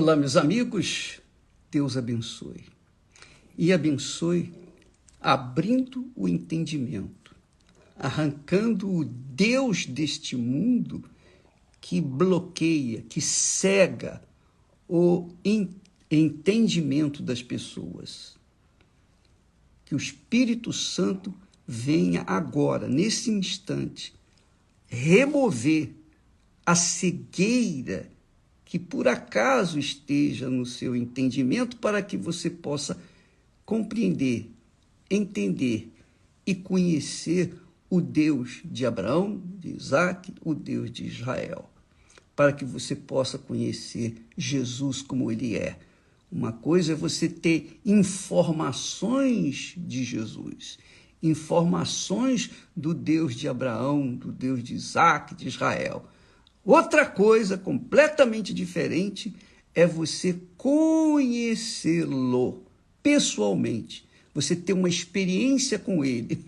Olá, meus amigos, Deus abençoe. E abençoe abrindo o entendimento, arrancando o Deus deste mundo que bloqueia, que cega o entendimento das pessoas. Que o Espírito Santo venha agora, nesse instante, remover a cegueira que por acaso esteja no seu entendimento para que você possa compreender, entender e conhecer o Deus de Abraão, de Isaac, o Deus de Israel, para que você possa conhecer Jesus como ele é. Uma coisa é você ter informações de Jesus, informações do Deus de Abraão, do Deus de Isaac, de Israel. Outra coisa completamente diferente é você conhecê-lo pessoalmente, você ter uma experiência com ele.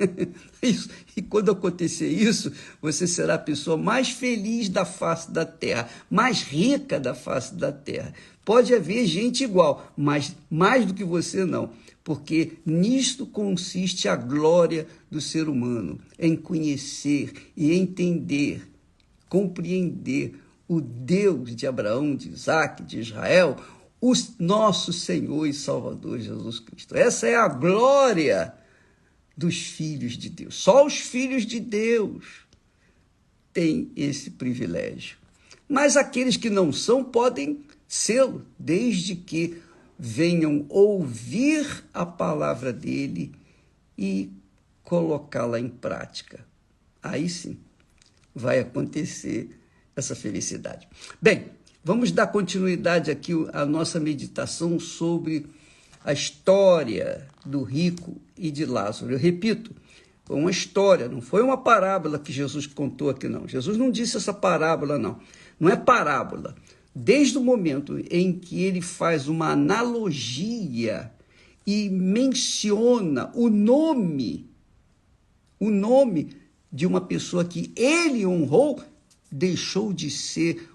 E quando acontecer isso, você será a pessoa mais feliz da face da terra, mais rica da face da terra. Pode haver gente igual, mas mais do que você não, porque nisto consiste a glória do ser humano, em conhecer e entender, compreender o Deus de Abraão, de Isaac, de Israel, o nosso Senhor e Salvador Jesus Cristo. Essa é a glória dos filhos de Deus. Só os filhos de Deus têm esse privilégio. Mas aqueles que não são podem sê-lo, desde que venham ouvir a palavra dele e colocá-la em prática. Aí sim vai acontecer essa felicidade. Bem, vamos dar continuidade aqui à nossa meditação sobre a história do rico e de Lázaro. Eu repito, foi uma história, não foi uma parábola que Jesus contou aqui, não. Jesus não disse essa parábola, não. Não é parábola. Desde o momento em que ele faz uma analogia e menciona o nome de uma pessoa que ele honrou, deixou de ser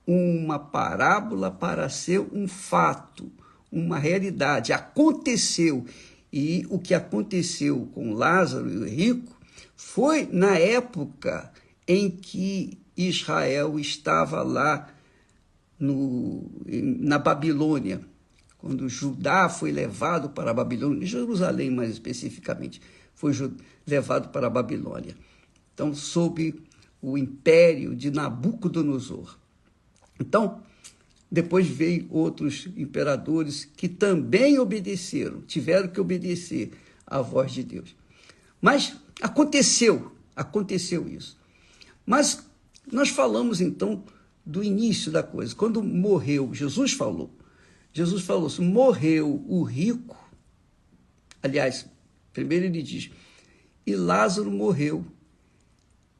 uma parábola para ser um fato, uma realidade. Aconteceu. E o que aconteceu com Lázaro e o rico foi na época em que Israel estava lá na Babilônia, quando Judá foi levado para a Babilônia, Jerusalém mais especificamente, foi levado para a Babilônia. Então, sob o império de Nabucodonosor. Então, depois veio outros imperadores que também obedeceram, tiveram que obedecer à voz de Deus. Mas aconteceu isso. Mas nós falamos então do início da coisa. Quando morreu, Jesus falou assim, morreu o rico, aliás, primeiro ele diz, e Lázaro morreu.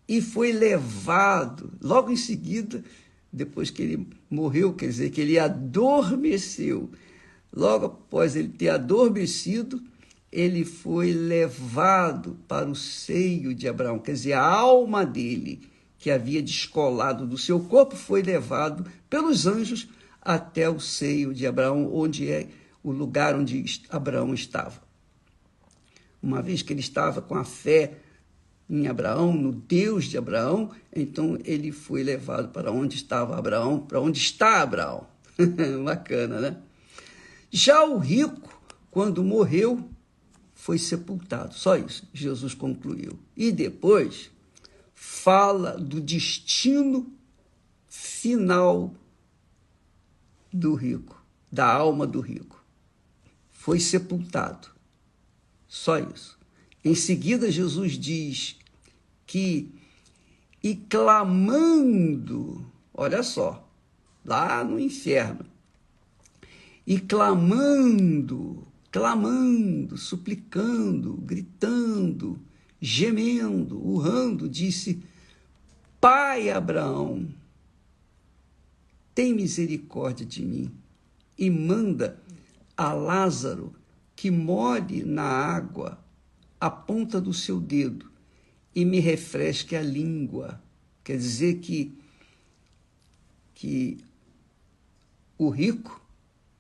E foi levado, logo em seguida, depois que ele morreu, quer dizer, que ele adormeceu. Logo após ele ter adormecido, ele foi levado para o seio de Abraão. Quer dizer, a alma dele, que havia descolado do seu corpo, foi levado pelos anjos até o seio de Abraão, onde é o lugar onde Abraão estava. Uma vez que ele estava com a fé em Abraão, no Deus de Abraão, então ele foi levado para onde estava Abraão, para onde está Abraão. Bacana, né? Já o rico, quando morreu, foi sepultado. Só isso, Jesus concluiu. E depois fala do destino final do rico, da alma do rico. Foi sepultado. Só isso. Em seguida, Jesus diz que, e clamando, olha só, lá no inferno, e clamando, suplicando, gritando, gemendo, urrando, disse, Pai Abraão, tem misericórdia de mim e manda a Lázaro que molhe na água a ponta do seu dedo e me refresque a língua. Quer dizer que o rico,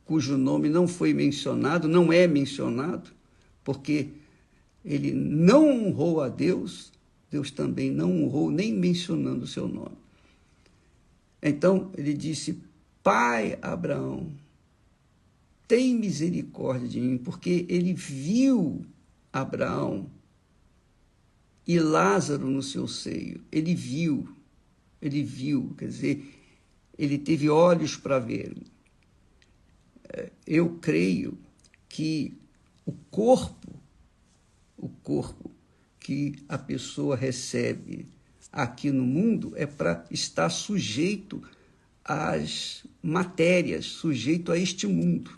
cujo nome não foi mencionado, não é mencionado, porque ele não honrou a Deus, Deus também não honrou, nem mencionando o seu nome. Então, ele disse: Pai Abraão, tem misericórdia de mim, porque ele viu Abraão e Lázaro no seu seio. Ele viu, quer dizer, ele teve olhos para ver. Eu creio que o corpo que a pessoa recebe aqui no mundo é para estar sujeito às matérias, sujeito a este mundo.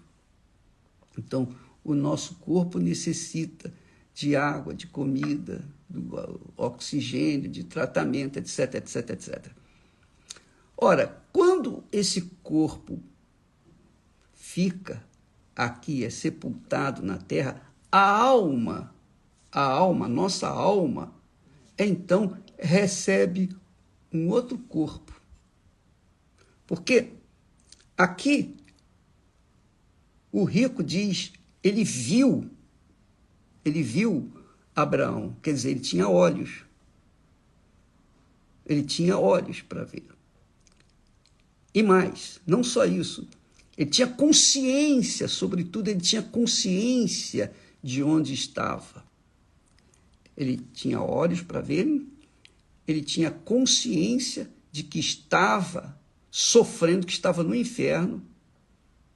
Então, o nosso corpo necessita de água, de comida, do oxigênio, de tratamento, etc, etc, etc. Ora, quando esse corpo fica aqui, é sepultado na terra, a nossa alma, então recebe um outro corpo. Porque aqui o rico diz, ele viu Abraão, quer dizer, ele tinha olhos. Ele tinha olhos para ver. E mais, não só isso, ele tinha consciência, sobretudo, ele tinha consciência de onde estava. Ele tinha olhos para ver, ele tinha consciência de que estava sofrendo, que estava no inferno,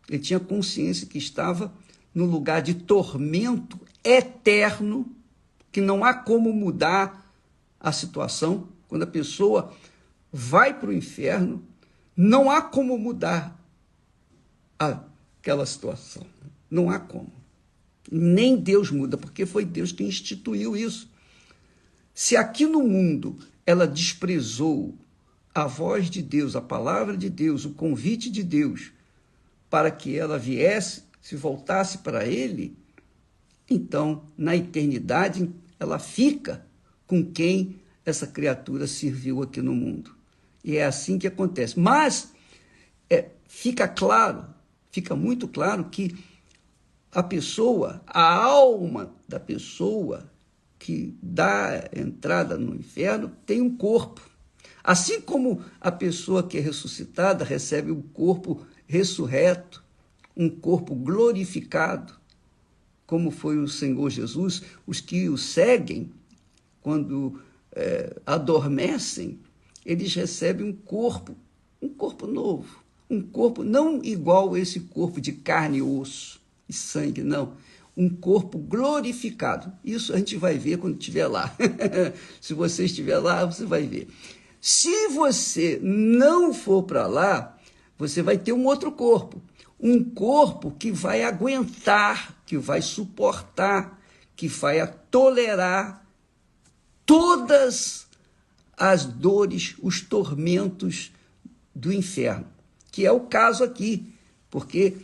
ele tinha consciência que estava no lugar de tormento eterno, que não há como mudar a situação. Quando a pessoa vai para o inferno, não há como mudar aquela situação. Não há como. Nem Deus muda, porque foi Deus quem instituiu isso. Se aqui no mundo ela desprezou a voz de Deus, a palavra de Deus, o convite de Deus, para que ela viesse, se voltasse para Ele, então, na eternidade, ela fica com quem essa criatura serviu aqui no mundo. E é assim que acontece. Mas fica claro, fica muito claro que a alma da pessoa que dá entrada no inferno tem um corpo. Assim como a pessoa que é ressuscitada recebe um corpo ressurreto, um corpo glorificado, como foi o Senhor Jesus, os que o seguem, quando adormecem, eles recebem um corpo novo, um corpo não igual a esse corpo de carne e osso e sangue, não, um corpo glorificado. Isso a gente vai ver quando estiver lá. Se você estiver lá, você vai ver. Se você não for para lá, você vai ter um outro corpo. Um corpo que vai aguentar, que vai suportar, que vai tolerar todas as dores, os tormentos do inferno. Que é o caso aqui, porque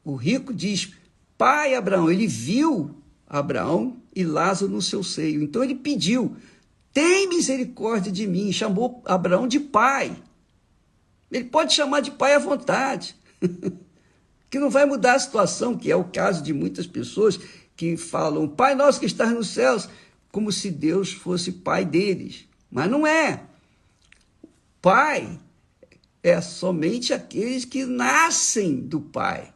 o rico diz, Pai Abraão, ele viu Abraão e Lázaro no seu seio. Então ele pediu, tem misericórdia de mim, chamou Abraão de pai. Ele pode chamar de pai à vontade, que não vai mudar a situação, que é o caso de muitas pessoas que falam, Pai nosso que estás nos céus, como se Deus fosse pai deles. Mas não é. Pai é somente aqueles que nascem do Pai,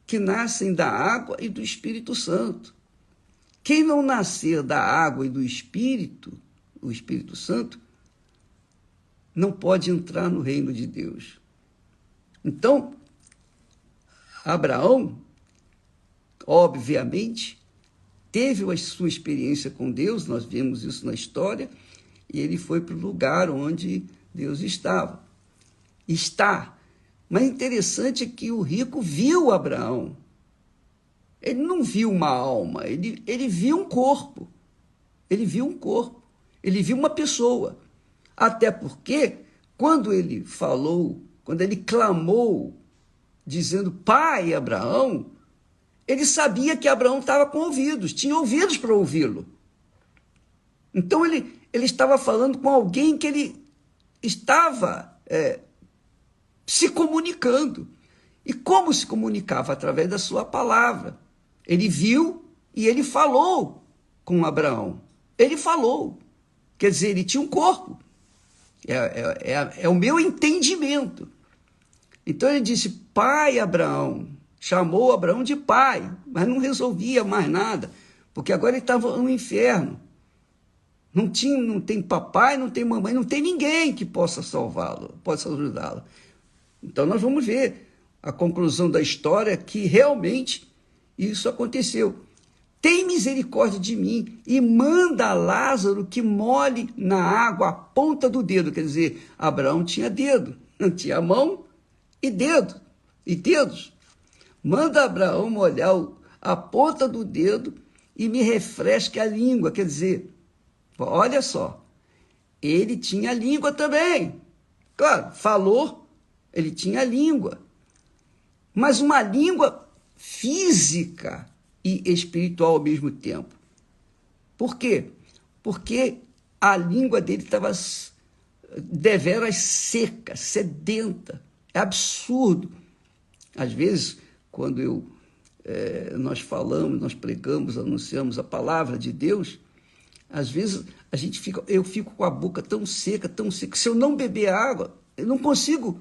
que nascem da água e do Espírito Santo. Quem não nascer da água e do Espírito, o Espírito Santo, não pode entrar no reino de Deus. Então, Abraão, obviamente, teve a sua experiência com Deus, nós vemos isso na história, e ele foi para o lugar onde Deus estava. Está. Mas interessante é que o rico viu Abraão. Ele não viu uma alma, ele viu um corpo. Ele viu um corpo. Ele viu uma pessoa. Até porque, quando ele falou, quando ele clamou, dizendo, Pai Abraão, ele sabia que Abraão estava com ouvidos, tinha ouvidos para ouvi-lo. Então, ele estava falando com alguém que ele estava se comunicando. E como se comunicava? Através da sua palavra. Ele viu e ele falou com Abraão. Ele falou. Quer dizer, ele tinha um corpo. É o meu entendimento. Então ele disse, pai Abraão. Chamou Abraão de pai, mas não resolvia mais nada, porque agora ele estava no inferno. Não tem papai, não tem mamãe, não tem ninguém que possa salvá-lo, possa ajudá-lo. Então nós vamos ver a conclusão da história que realmente isso aconteceu. Tem misericórdia de mim e manda Lázaro que molhe na água a ponta do dedo. Quer dizer, Abraão tinha dedo, tinha mão e dedo, e dedos. Manda Abraão molhar a ponta do dedo e me refresque a língua. Quer dizer, olha só, ele tinha língua também. Claro, falou, ele tinha língua. Mas uma língua física e espiritual ao mesmo tempo. Por quê? Porque a língua dele estava deveras seca, sedenta. É absurdo. Às vezes, quando nós falamos, nós pregamos, anunciamos a palavra de Deus, às vezes eu fico com a boca tão seca, que se eu não beber água, eu não consigo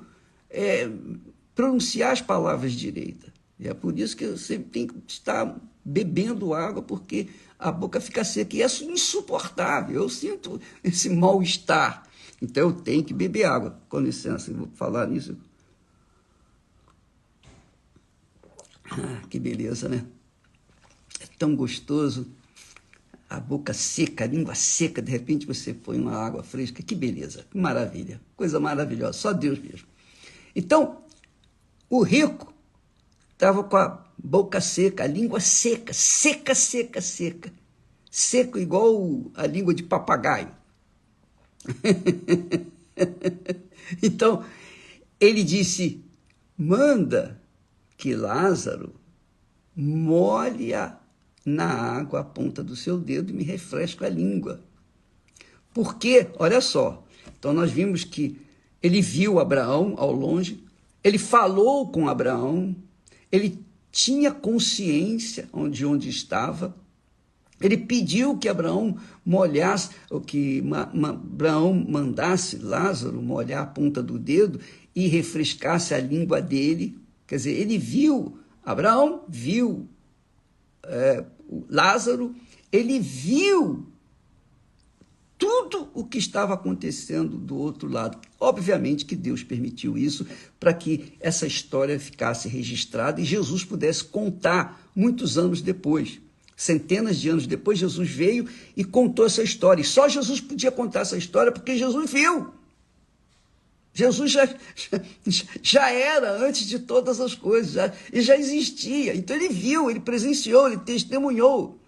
pronunciar as palavras direito. E é por isso que eu sempre tenho que estar bebendo água, porque a boca fica seca. E é insuportável, eu sinto esse mal-estar. Então eu tenho que beber água. Com licença, eu vou falar nisso. Ah, que beleza, né? É tão gostoso. A boca seca, a língua seca, de repente você põe uma água fresca. Que beleza, que maravilha, coisa maravilhosa, só Deus mesmo. Então, o rico estava com a boca seca, a língua seca, seca, seca, seca. Seco igual a língua de papagaio. Então, ele disse, manda que Lázaro molhe na água a ponta do seu dedo e me refresque a língua. Porque, olha só, então nós vimos que ele viu Abraão ao longe, ele falou com Abraão, ele tinha consciência de onde estava, ele pediu que Abraão molhasse, que Abraão mandasse Lázaro molhar a ponta do dedo e refrescasse a língua dele. Quer dizer, ele viu, Abraão viu Lázaro, ele viu tudo o que estava acontecendo do outro lado. Obviamente que Deus permitiu isso para que essa história ficasse registrada e Jesus pudesse contar muitos anos depois. Centenas de anos depois, Jesus veio e contou essa história. E só Jesus podia contar essa história porque Jesus viu. Jesus já era antes de todas as coisas, já existia. Então ele viu, ele presenciou, ele testemunhou.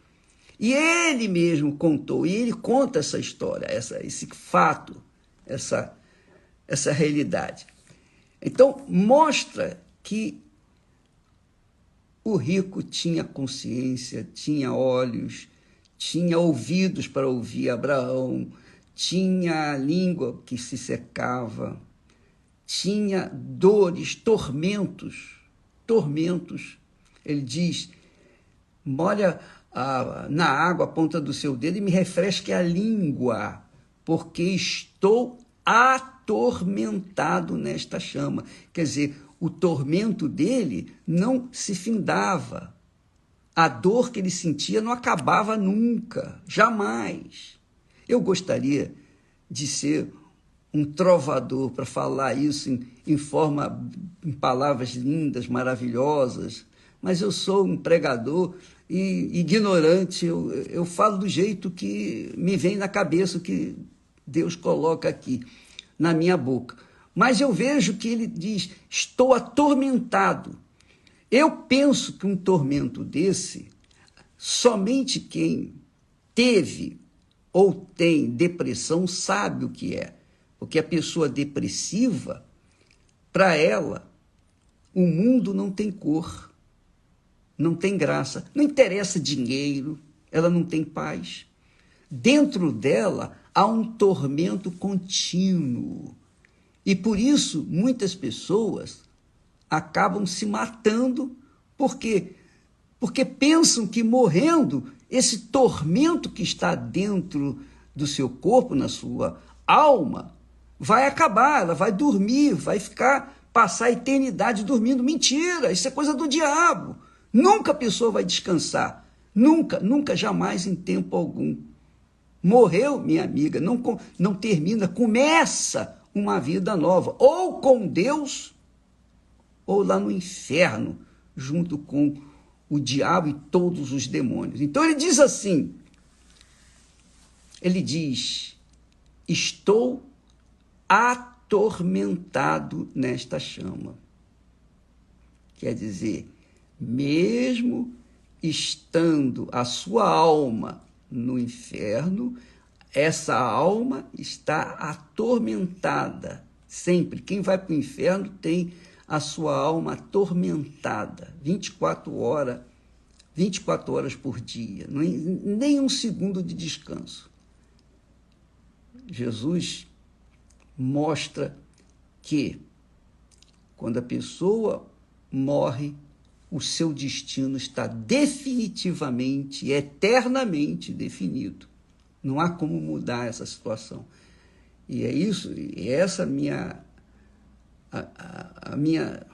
E ele mesmo contou, e ele conta essa história, esse fato, essa realidade. Então mostra que o rico tinha consciência, tinha olhos, tinha ouvidos para ouvir Abraão, tinha língua que se secava, tinha dores, tormentos. Ele diz, molha na água a ponta do seu dedo e me refresque a língua, porque estou atormentado nesta chama. Quer dizer, o tormento dele não se findava. A dor que ele sentia não acabava nunca, jamais. Eu gostaria de ser um trovador para falar isso em palavras lindas, maravilhosas, mas eu sou um pregador e ignorante, eu falo do jeito que me vem na cabeça, o que Deus coloca aqui na minha boca. Mas eu vejo que ele diz, estou atormentado. Eu penso que um tormento desse, somente quem teve ou tem depressão sabe o que é. Porque a pessoa depressiva, para ela, o mundo não tem cor, não tem graça, não interessa dinheiro, ela não tem paz. Dentro dela há um tormento contínuo. E por isso muitas pessoas acabam se matando. Por quê? Porque pensam que morrendo, esse tormento que está dentro do seu corpo, na sua alma, vai acabar, ela vai dormir, vai passar a eternidade dormindo. Mentira, isso é coisa do diabo. Nunca a pessoa vai descansar. Nunca, nunca, jamais, em tempo algum. Morreu, minha amiga, não termina, começa uma vida nova, ou com Deus, ou lá no inferno, junto com o diabo e todos os demônios. Então ele diz assim, ele diz, estou atormentado nesta chama. Quer dizer, mesmo estando a sua alma no inferno, essa alma está atormentada. Sempre, quem vai para o inferno tem a sua alma atormentada, 24 horas por dia, nem um segundo de descanso. Jesus mostra que quando a pessoa morre, o seu destino está definitivamente, eternamente definido. Não há como mudar essa situação. E é isso, e essa minha, a minha,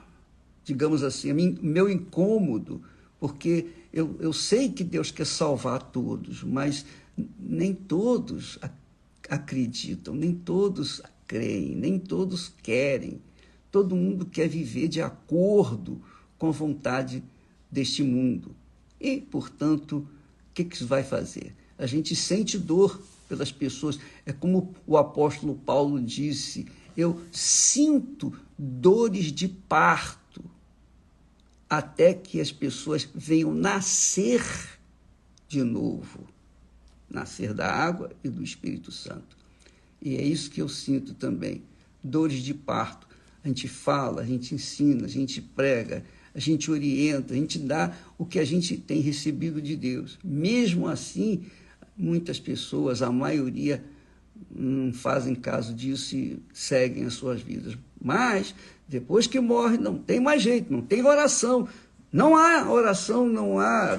digamos assim, meu incômodo, porque eu sei que Deus quer salvar todos, mas nem todos acreditam, nem todos creem, nem todos querem. Todo mundo quer viver de acordo com a vontade deste mundo. E, portanto, o que isso vai fazer? A gente sente dor pelas pessoas. É como o apóstolo Paulo disse, eu sinto dores de parto até que as pessoas venham nascer de novo, nascer da água e do Espírito Santo. E é isso que eu sinto também, dores de parto. A gente fala, a gente ensina, a gente prega, a gente orienta, a gente dá o que a gente tem recebido de Deus. Mesmo assim, muitas pessoas, a maioria, não fazem caso disso e seguem as suas vidas. Mas, depois que morre, não tem mais jeito, não tem oração. Não há oração, não há...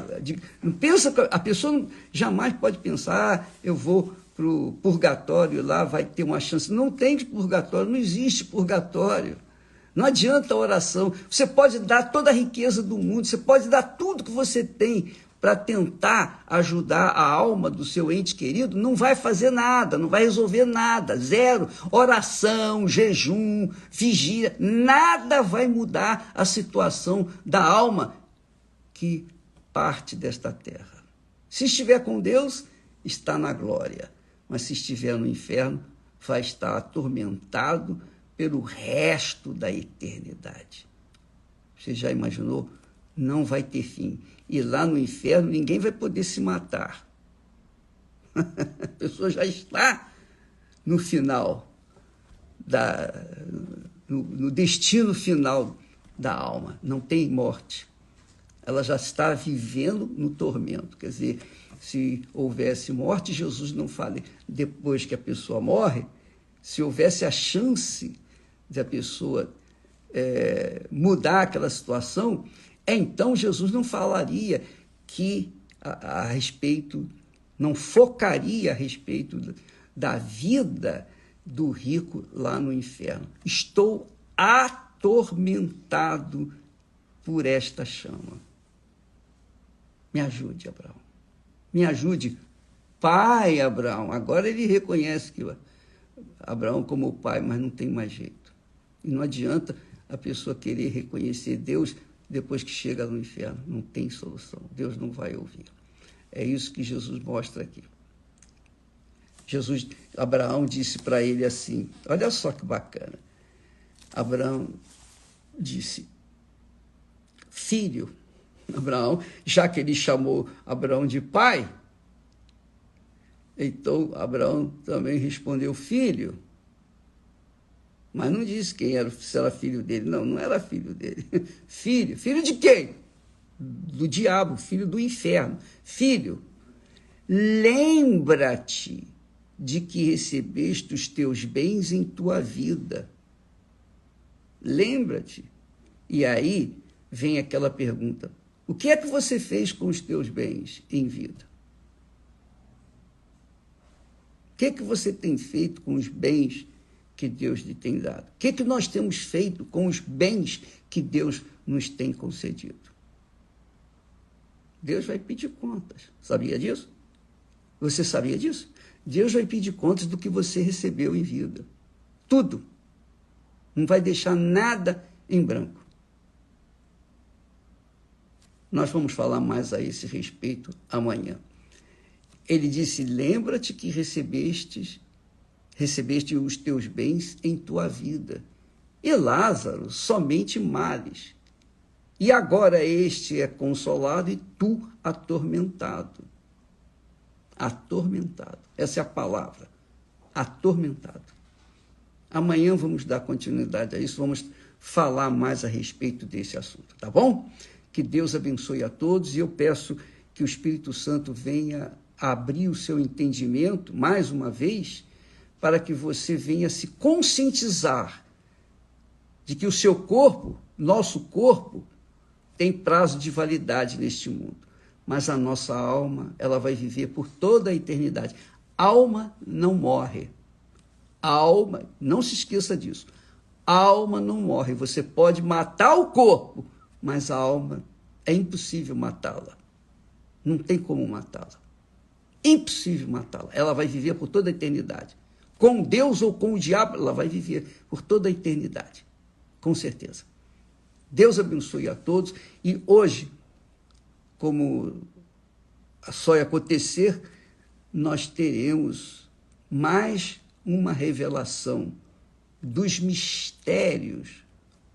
Não pensa, a pessoa jamais pode pensar, eu vou para o purgatório, lá vai ter uma chance. Não tem de purgatório, não existe purgatório. Não adianta a oração. Você pode dar toda a riqueza do mundo, você pode dar tudo que você tem para tentar ajudar a alma do seu ente querido, não vai fazer nada, não vai resolver nada, zero. Oração, jejum, vigia, nada vai mudar a situação da alma que parte desta terra. Se estiver com Deus, está na glória, mas se estiver no inferno, vai estar atormentado pelo resto da eternidade. Você já imaginou? Não vai ter fim. E lá no inferno ninguém vai poder se matar. A pessoa já está no final, no destino final da alma. Não tem morte. Ela já está vivendo no tormento. Quer dizer, se houvesse morte, Jesus não fala. Depois que a pessoa morre, se houvesse a chance de a pessoa mudar aquela situação, então Jesus não falaria que a respeito, não focaria a respeito da vida do rico lá no inferno. Estou atormentado por esta chama. Me ajude, Abraão. Me ajude, pai Abraão. Agora ele reconhece que Abraão como pai, mas não tem mais jeito. E não adianta a pessoa querer reconhecer Deus depois que chega no inferno. Não tem solução. Deus não vai ouvir. É isso que Jesus mostra aqui. Abraão disse para ele assim, olha só que bacana. Abraão disse, filho, Abraão, já que ele chamou Abraão de pai, então Abraão também respondeu filho, mas não disse quem era, se era filho dele. Não, não era filho dele. Filho. Filho de quem? Do diabo, filho do inferno. Filho, lembra-te de que recebeste os teus bens em tua vida. Lembra-te. E aí vem aquela pergunta: o que é que você fez com os teus bens em vida? O que é que você tem feito com os bens que Deus lhe tem dado? O que é que nós temos feito com os bens que Deus nos tem concedido? Deus vai pedir contas. Sabia disso? Você sabia disso? Deus vai pedir contas do que você recebeu em vida. Tudo. Não vai deixar nada em branco. Nós vamos falar mais a esse respeito amanhã. Ele disse: lembra-te que recebeste os teus bens em tua vida. E Lázaro, somente males. E agora este é consolado e tu atormentado. Atormentado. Essa é a palavra. Atormentado. Amanhã vamos dar continuidade a isso, vamos falar mais a respeito desse assunto, tá bom? Que Deus abençoe a todos e eu peço que o Espírito Santo venha abrir o seu entendimento, mais uma vez, para que você venha se conscientizar de que o seu corpo, nosso corpo, tem prazo de validade neste mundo, mas a nossa alma, ela vai viver por toda a eternidade. Alma não morre. A alma, não se esqueça disso, a alma não morre. Você pode matar o corpo, mas a alma é impossível matá-la. Não tem como matá-la. Impossível matá-la. Ela vai viver por toda a eternidade. Com Deus ou com o diabo, ela vai viver por toda a eternidade. Com certeza. Deus abençoe a todos. E hoje, como só ia acontecer, nós teremos mais uma revelação dos mistérios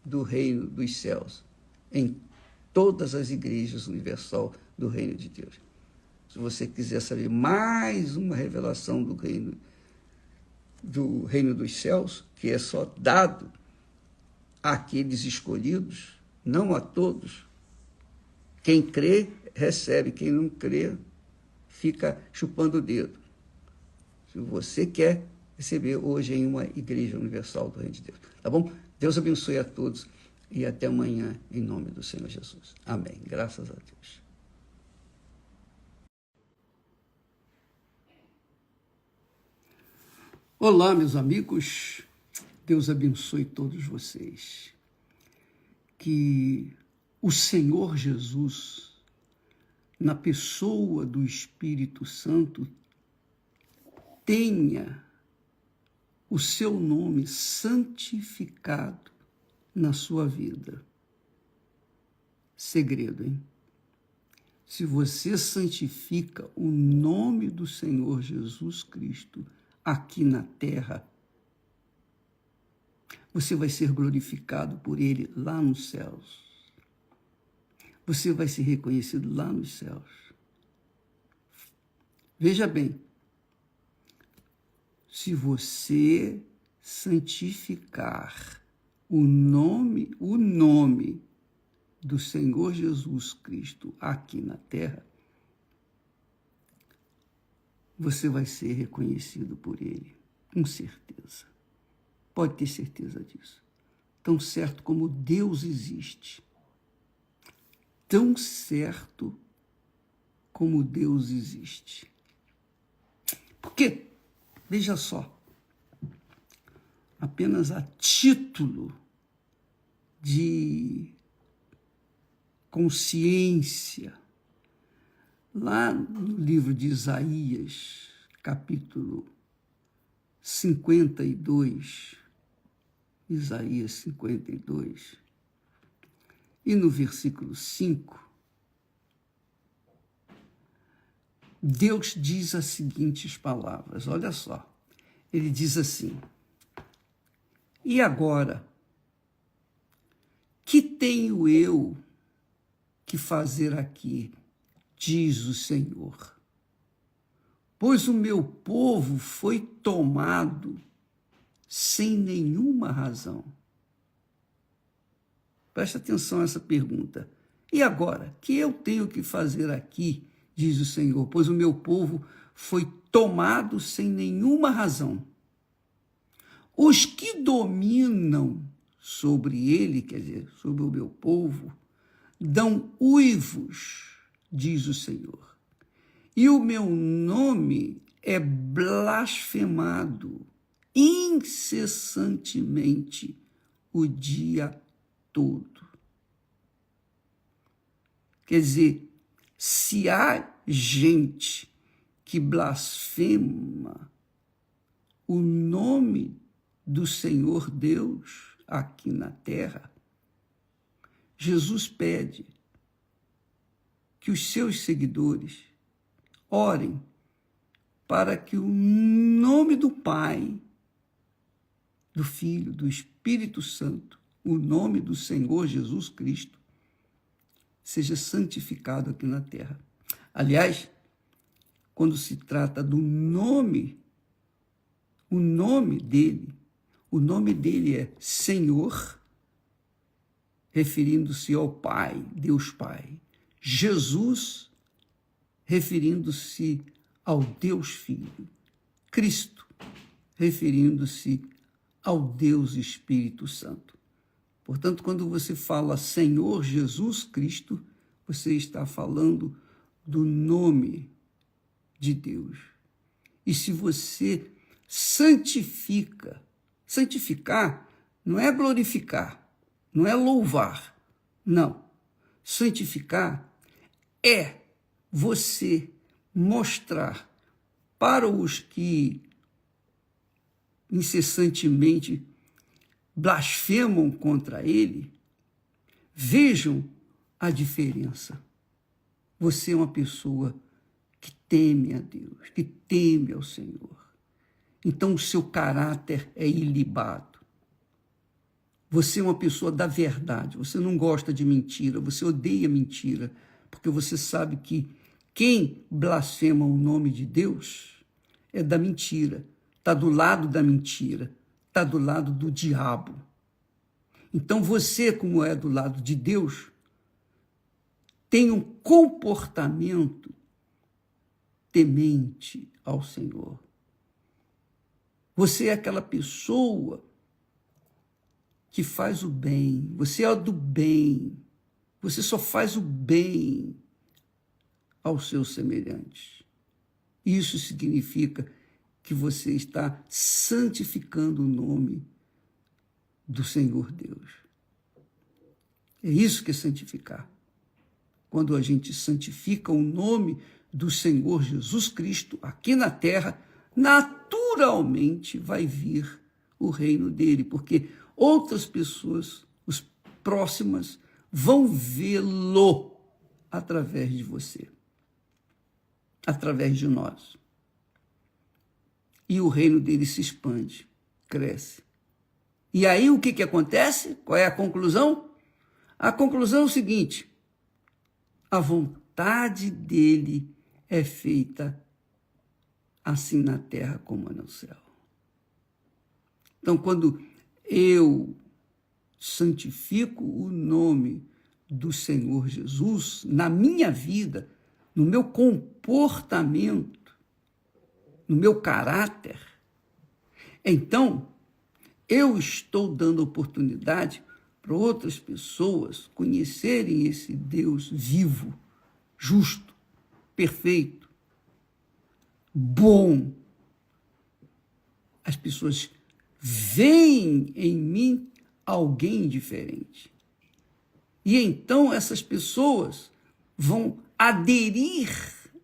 do reino dos céus em todas as igrejas universal do reino de Deus. Se você quiser saber mais uma revelação do reino dos céus, que é só dado àqueles escolhidos, não a todos. Quem crê, recebe. Quem não crê, fica chupando o dedo. Se você quer receber hoje em uma igreja universal do reino de Deus. Tá bom? Deus abençoe a todos e até amanhã, em nome do Senhor Jesus. Amém. Graças a Deus. Olá, meus amigos. Deus abençoe todos vocês. Que o Senhor Jesus, na pessoa do Espírito Santo, tenha o seu nome santificado na sua vida. Segredo, hein? Se você santifica o nome do Senhor Jesus Cristo aqui na terra, você vai ser glorificado por Ele lá nos céus. Você vai ser reconhecido lá nos céus. Veja bem, se você santificar o nome do Senhor Jesus Cristo aqui na terra, você vai ser reconhecido por Ele, com certeza. Pode ter certeza disso. Tão certo como Deus existe. Tão certo como Deus existe. Porque, veja só, apenas a título de consciência, lá no livro de Isaías, capítulo 52, Isaías 52, e no versículo 5, Deus diz as seguintes palavras, olha só, ele diz assim: e agora, que tenho eu que fazer aqui, diz o Senhor? Pois o meu povo foi tomado sem nenhuma razão. Presta atenção a essa pergunta. E agora, que eu tenho que fazer aqui, diz o Senhor? Pois o meu povo foi tomado sem nenhuma razão. Os que dominam sobre ele, quer dizer, sobre o meu povo, dão uivos, diz o Senhor, e o meu nome é blasfemado incessantemente o dia todo. Quer dizer, se há gente que blasfema o nome do Senhor Deus aqui na terra, Jesus pede que os seus seguidores orem para que o nome do Pai, do Filho, do Espírito Santo, o nome do Senhor Jesus Cristo, seja santificado aqui na terra. Aliás, quando se trata do nome, o nome dele é Senhor, referindo-se ao Pai, Deus Pai. Jesus, referindo-se ao Deus Filho. Cristo, referindo-se ao Deus Espírito Santo. Portanto, quando você fala Senhor Jesus Cristo, você está falando do nome de Deus. E se você santificar não é glorificar, não é louvar, não. Santificar é você mostrar para os que incessantemente blasfemam contra ele, vejam a diferença. Você é uma pessoa que teme a Deus, que teme ao Senhor. Então o seu caráter é ilibado. Você é uma pessoa da verdade, você não gosta de mentira, você odeia mentira, porque você sabe que quem blasfema o nome de Deus é da mentira, está do lado da mentira, está do lado do diabo. Então você, como é do lado de Deus, tem um comportamento temente ao Senhor. Você é aquela pessoa que faz o bem, você é do bem, você só faz o bem aos seus semelhantes. Isso significa que você está santificando o nome do Senhor Deus. É isso que é santificar. Quando a gente santifica o nome do Senhor Jesus Cristo aqui na terra, naturalmente vai vir o reino dele, porque outras pessoas, os próximas, vão vê-lo através de você, através de nós. E o reino dele se expande, cresce. E aí o que acontece? Qual é a conclusão? A conclusão é o seguinte: a vontade dele é feita assim na terra como no céu. Então, quando eu santifico o nome do Senhor Jesus na minha vida, no meu comportamento, no meu caráter, então eu estou dando oportunidade para outras pessoas conhecerem esse Deus vivo, justo, perfeito, bom. As pessoas veem em mim alguém diferente. E então essas pessoas vão aderir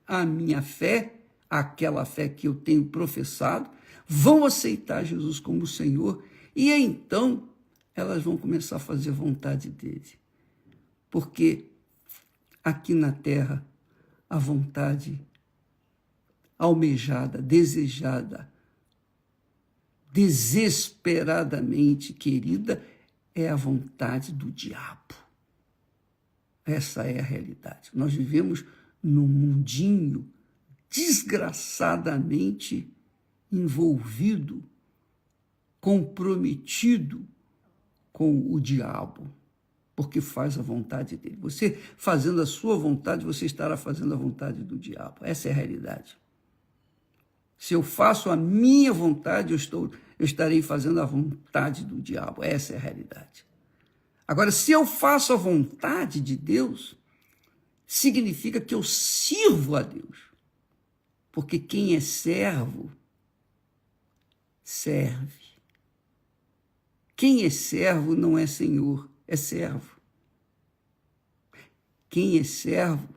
à minha fé, àquela fé que eu tenho professado, vão aceitar Jesus como Senhor, e então elas vão começar a fazer a vontade dele. Porque aqui na terra, a vontade almejada, desejada, desesperadamente querida, é a vontade do diabo. Essa é a realidade. Nós vivemos num mundinho desgraçadamente envolvido, comprometido com o diabo, porque faz a vontade dele. Você fazendo a sua vontade, você estará fazendo a vontade do diabo. Essa é a realidade. Se eu faço a minha vontade, eu estarei fazendo a vontade do diabo. Essa é a realidade. Agora, se eu faço a vontade de Deus, significa que eu sirvo a Deus. Porque quem é servo, serve. Quem é servo não é senhor, é servo. Quem é servo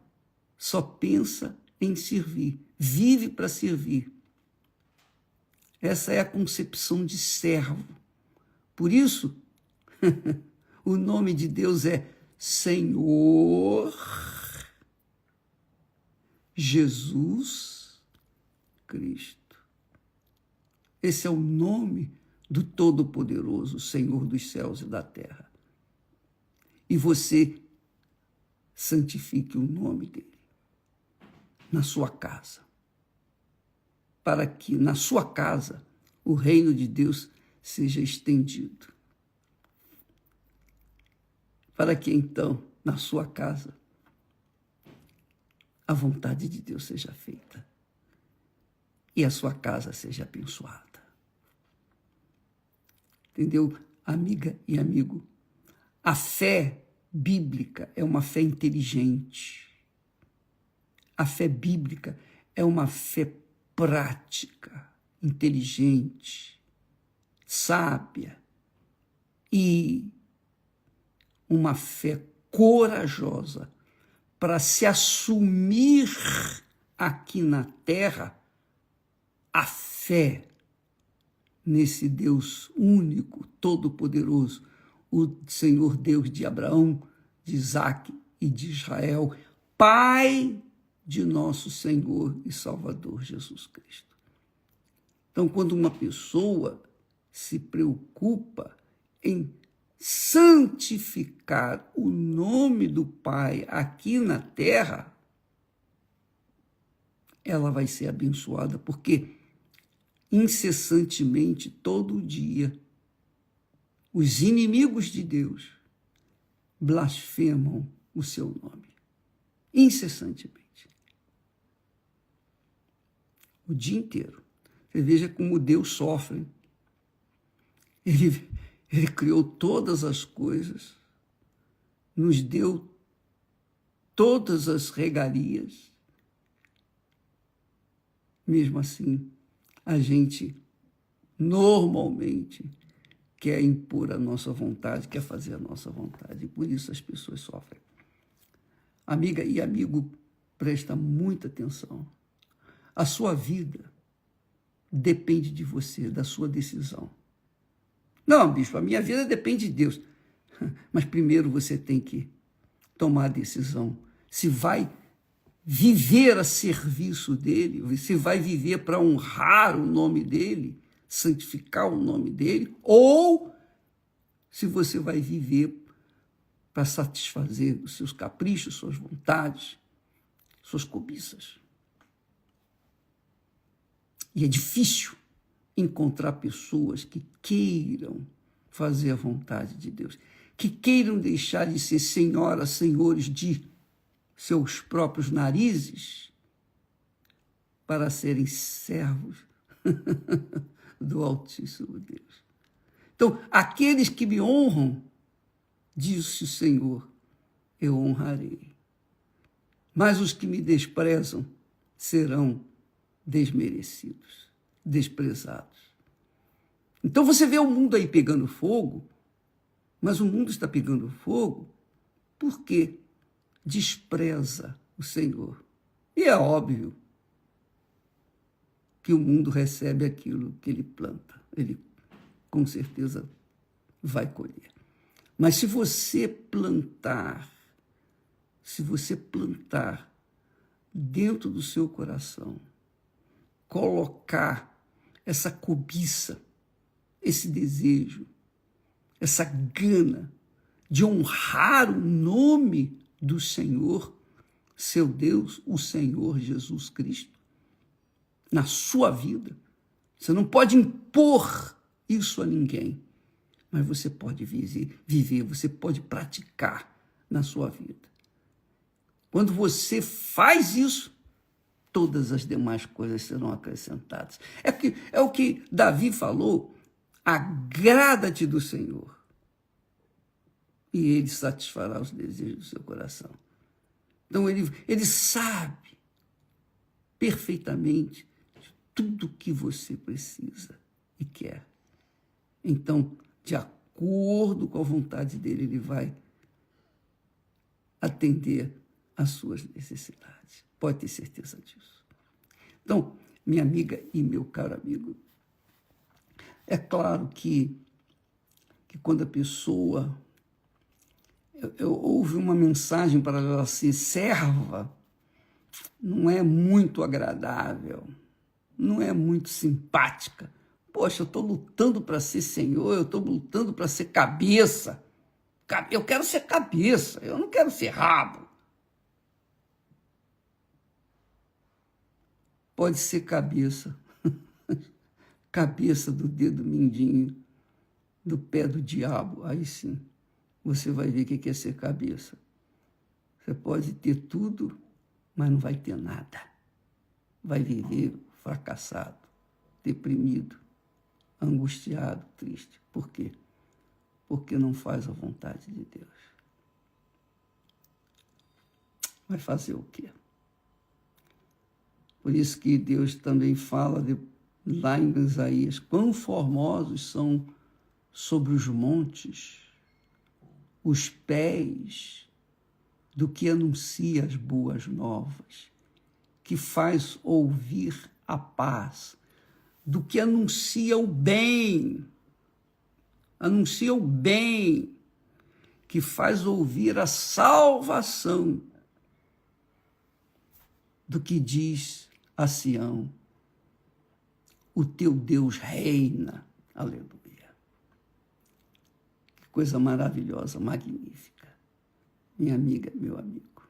só pensa em servir, vive para servir. Essa é a concepção de servo. Por isso, o nome de Deus é Senhor Jesus Cristo. Esse é o nome do Todo-Poderoso, Senhor dos céus e da terra. E você santifique o nome dele na sua casa, para que na sua casa o reino de Deus seja estendido. Para que então, na sua casa, a vontade de Deus seja feita e a sua casa seja abençoada. Entendeu, amiga e amigo? A fé bíblica é uma fé inteligente. A fé bíblica é uma fé prática, inteligente, sábia e uma fé corajosa para se assumir aqui na terra a fé nesse Deus único, todo-poderoso, o Senhor Deus de Abraão, de Isaque e de Israel, Pai de nosso Senhor e Salvador Jesus Cristo. Então, quando uma pessoa se preocupa em santificar o nome do Pai aqui na terra, ela vai ser abençoada, porque incessantemente, todo dia, os inimigos de Deus blasfemam o seu nome. Incessantemente. O dia inteiro. Você veja como Deus sofre. Ele criou todas as coisas, nos deu todas as regalias. Mesmo assim, a gente normalmente quer impor a nossa vontade, quer fazer a nossa vontade. E por isso as pessoas sofrem. Amiga e amigo, presta muita atenção. A sua vida depende de você, da sua decisão. Não, bispo, a minha vida depende de Deus. Mas primeiro você tem que tomar a decisão. Se vai viver a serviço dele, você vai viver para honrar o nome dele, santificar o nome dele, ou se você vai viver para satisfazer os seus caprichos, suas vontades, suas cobiças. E é difícil encontrar pessoas que queiram fazer a vontade de Deus, que queiram deixar de ser senhoras, senhores de seus próprios narizes para serem servos do Altíssimo Deus. Então, aqueles que me honram, disse o Senhor, eu honrarei. Mas os que me desprezam serão desmerecidos, desprezados. Então você vê o mundo aí pegando fogo, mas o mundo está pegando fogo porque despreza o Senhor. E é óbvio que o mundo recebe aquilo que ele planta. Ele, com certeza, vai colher. Mas se você plantar dentro do seu coração, colocar essa cobiça, esse desejo, essa gana de honrar o nome do Senhor, seu Deus, o Senhor Jesus Cristo, na sua vida. Você não pode impor isso a ninguém, mas você pode viver, você pode praticar na sua vida. Quando você faz isso, todas as demais coisas serão acrescentadas. É o que Davi falou, agrada-te do Senhor, e ele satisfará os desejos do seu coração. Então ele sabe perfeitamente tudo o que você precisa e quer. Então, de acordo com a vontade dele, ele vai atender às suas necessidades. Pode ter certeza disso. Então, minha amiga e meu caro amigo, é claro que quando a pessoa ouve uma mensagem para ela ser serva, não é muito agradável, não é muito simpática. Poxa, eu estou lutando para ser senhor, eu estou lutando para ser cabeça. Eu quero ser cabeça, eu não quero ser rabo. Pode ser cabeça, cabeça do dedo mindinho, do pé do diabo, aí sim, você vai ver o que é ser cabeça. Você pode ter tudo, mas não vai ter nada. Vai viver fracassado, deprimido, angustiado, triste. Por quê? Porque não faz a vontade de Deus. Vai fazer o quê? Por isso que Deus também fala lá em Isaías, quão formosos são sobre os montes os pés do que anuncia as boas novas, que faz ouvir a paz, do que anuncia o bem, que faz ouvir a salvação, do que diz a Sião, o teu Deus reina, aleluia. Que coisa maravilhosa, magnífica. Minha amiga, meu amigo.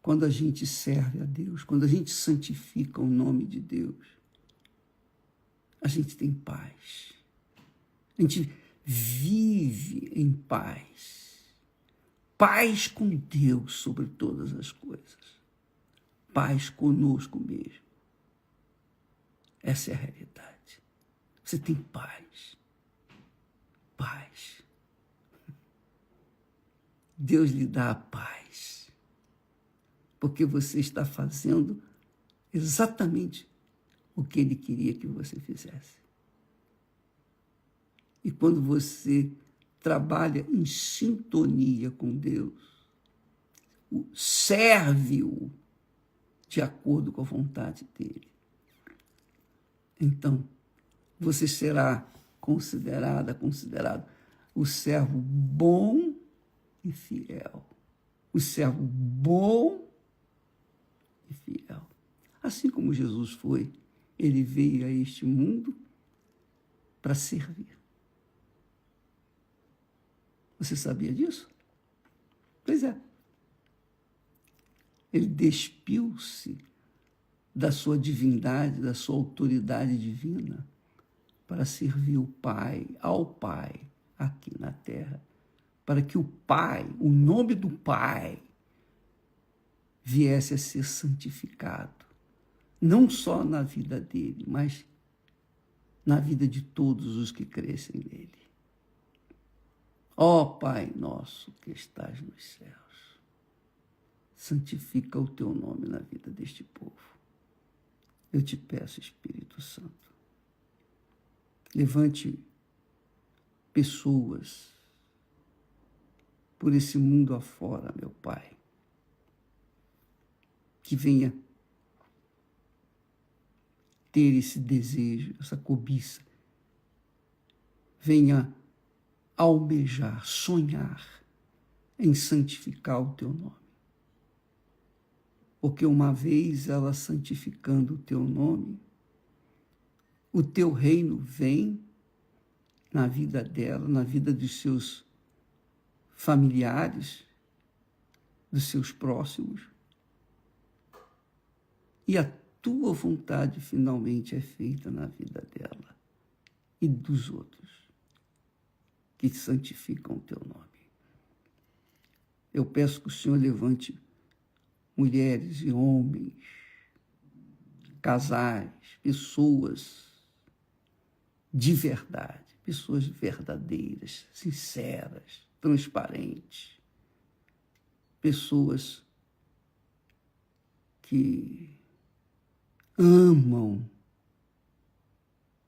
Quando a gente serve a Deus, quando a gente santifica o nome de Deus, a gente tem paz. A gente vive em paz. Paz com Deus sobre todas as coisas. Paz conosco mesmo. Essa é a realidade. Você tem paz. Paz. Deus lhe dá a paz. Porque você está fazendo exatamente o que Ele queria que você fizesse. E quando você trabalha em sintonia com Deus, serve-o de acordo com a vontade dEle, então você será considerado o servo bom e fiel. O servo bom e fiel. Assim como Jesus foi, ele veio a este mundo para servir. Você sabia disso? Pois é. Ele despiu-se da sua divindade, da sua autoridade divina, para servir o Pai, ao Pai, aqui na terra, para que o Pai, o nome do Pai, viesse a ser santificado, não só na vida dele, mas na vida de todos os que crescem nele. Ó Pai nosso que estás nos céus, santifica o teu nome na vida deste povo. Eu te peço, Espírito Santo, levante pessoas por esse mundo afora, meu Pai, que venha ter esse desejo, essa cobiça, venha almejar, sonhar em santificar o teu nome. Porque uma vez ela santificando o teu nome, o teu reino vem na vida dela, na vida dos seus familiares, dos seus próximos, e a tua vontade finalmente é feita na vida dela e dos outros que santificam o teu nome. Eu peço que o Senhor levante mulheres e homens, casais, pessoas de verdade, pessoas verdadeiras, sinceras, transparentes, pessoas que amam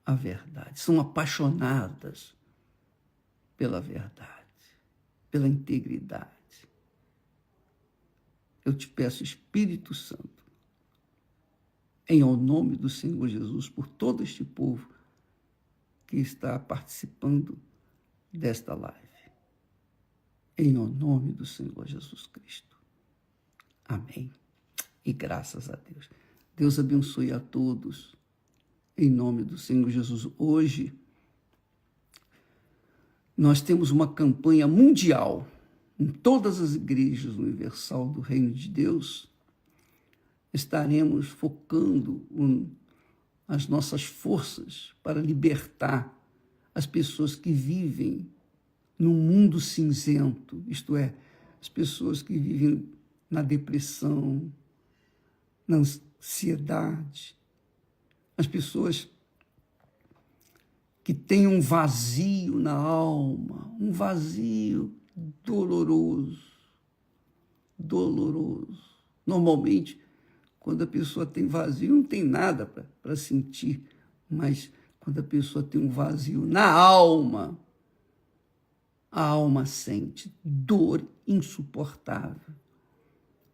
a verdade, são apaixonadas pela verdade, pela integridade. Eu te peço, Espírito Santo, em nome do Senhor Jesus, por todo este povo que está participando desta live, em nome do Senhor Jesus Cristo. Amém. E graças a Deus. Deus abençoe a todos, em nome do Senhor Jesus. Hoje, nós temos uma campanha mundial em todas as igrejas universal do Reino de Deus. Estaremos focando as nossas forças para libertar as pessoas que vivem num mundo cinzento, isto é, as pessoas que vivem na depressão, na ansiedade, as pessoas que têm um vazio na alma, um vazio doloroso. Normalmente, quando a pessoa tem vazio, não tem nada para sentir, mas quando a pessoa tem um vazio na alma, a alma sente dor insuportável.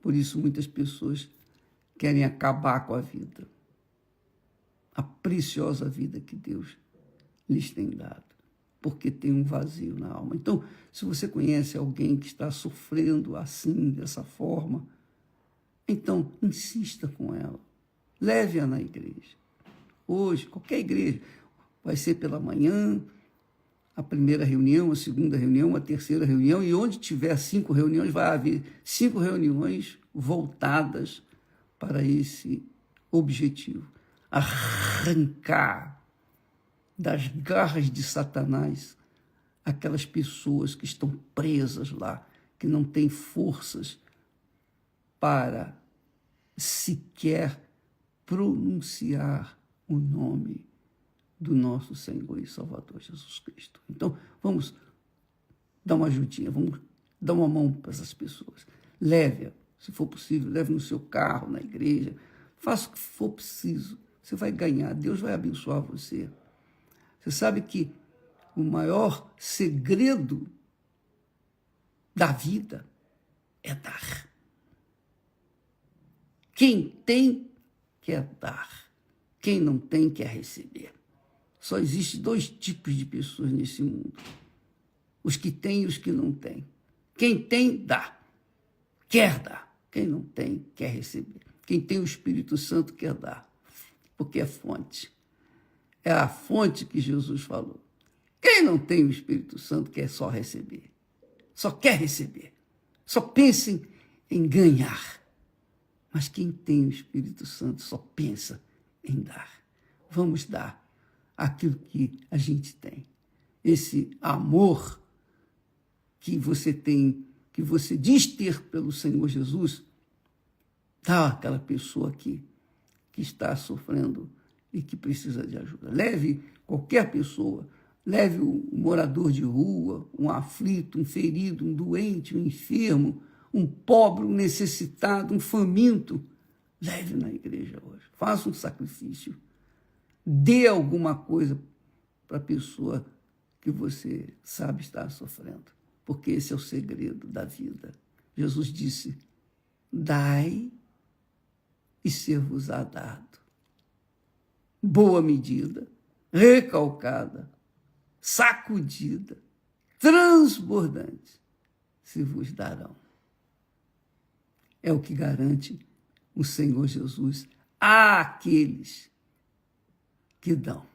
Por isso, muitas pessoas querem acabar com a vida, a preciosa vida que Deus lhes tem dado, porque tem um vazio na alma. Então, se você conhece alguém que está sofrendo assim, dessa forma, então insista com ela, leve-a na igreja. Hoje, qualquer igreja, vai ser pela manhã, a primeira reunião, a segunda reunião, a terceira reunião, e onde tiver 5 reuniões, vai haver 5 reuniões voltadas para esse objetivo. Arrancar das garras de Satanás aquelas pessoas que estão presas lá, que não têm forças para sequer pronunciar o nome do nosso Senhor e Salvador Jesus Cristo. Então, vamos dar uma ajudinha, vamos dar uma mão para essas pessoas. Leve-a, se for possível, leve no seu carro, na igreja, faça o que for preciso. Você vai ganhar, Deus vai abençoar você. Você sabe que o maior segredo da vida é dar. Quem tem, quer dar. Quem não tem, quer receber. Só existem 2 tipos de pessoas nesse mundo. Os que têm e os que não têm. Quem tem, dá. Quer dar. Quem não tem, quer receber. Quem tem o Espírito Santo, quer dar. Porque é fonte. É a fonte que Jesus falou. Quem não tem o Espírito Santo, quer só receber. Só quer receber. Só pensa em ganhar. Mas quem tem o Espírito Santo só pensa em dar. Vamos dar aquilo que a gente tem. Esse amor que você tem, que você diz ter pelo Senhor Jesus, dá àquela pessoa que está sofrendo e que precisa de ajuda. Leve qualquer pessoa, leve um morador de rua, um aflito, um ferido, um doente, um enfermo, um pobre, um necessitado, um faminto. Leve na igreja hoje. Faça um sacrifício. Dê alguma coisa para a pessoa que você sabe estar sofrendo. Porque esse é o segredo da vida. Jesus disse, dai e ser-vos-á dado. Boa medida, recalcada, sacudida, transbordante, se vos darão. É o que garante o Senhor Jesus àqueles que dão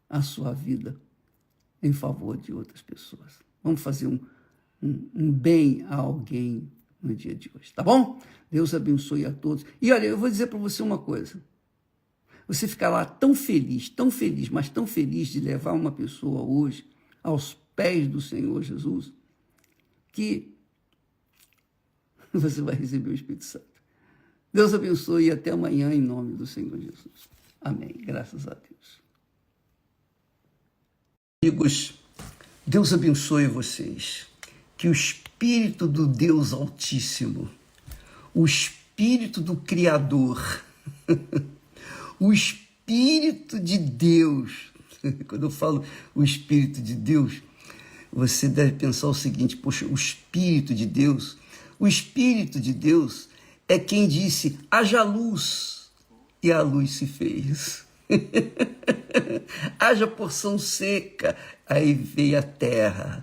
a sua vida em favor de outras pessoas. Vamos fazer um bem a alguém no dia de hoje, tá bom? Deus abençoe a todos. E olha, eu vou dizer para você uma coisa. Você ficar lá tão feliz, mas tão feliz de levar uma pessoa hoje aos pés do Senhor Jesus, que você vai receber o Espírito Santo. Deus abençoe e até amanhã em nome do Senhor Jesus. Amém. Graças a Deus. Amigos, Deus abençoe vocês. Que o Espírito do Deus Altíssimo, o Espírito do Criador, o Espírito de Deus, quando eu falo o Espírito de Deus, você deve pensar o seguinte: poxa, o Espírito de Deus é quem disse, haja luz, e a luz se fez. Haja porção seca, aí veio a terra.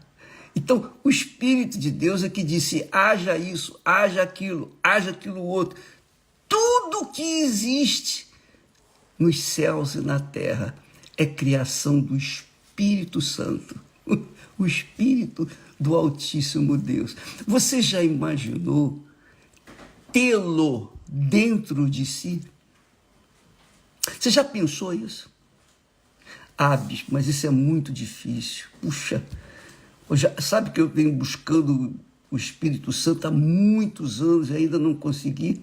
Então, o Espírito de Deus é que disse, haja isso, haja aquilo outro. Tudo que existe nos céus e na terra é criação do Espírito Santo, o Espírito do Altíssimo Deus. Você já imaginou tê-lo dentro de si? Você já pensou isso? Bispo, mas isso é muito difícil. Puxa, sabe que eu venho buscando o Espírito Santo há muitos anos e ainda não consegui?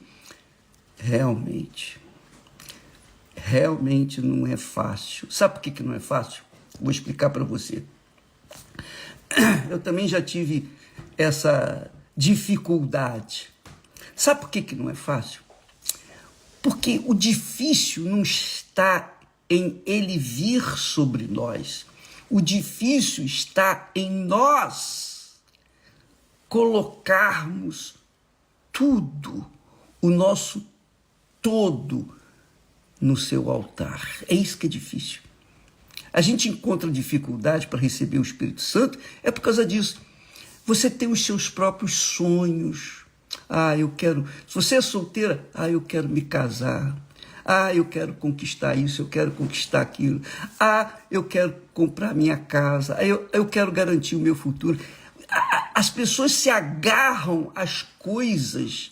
Realmente não é fácil. Sabe por que não é fácil? Vou explicar para você. Eu também já tive essa dificuldade. Sabe por que não é fácil? Porque o difícil não está em ele vir sobre nós. O difícil está em nós colocarmos tudo, o nosso todo, no seu altar. É isso que é difícil. A gente encontra dificuldade para receber o Espírito Santo, é por causa disso. Você tem os seus próprios sonhos. Eu quero... Se você é solteira, eu quero me casar. Eu quero conquistar isso, eu quero conquistar aquilo. Eu quero comprar minha casa. Eu quero garantir o meu futuro. As pessoas se agarram às coisas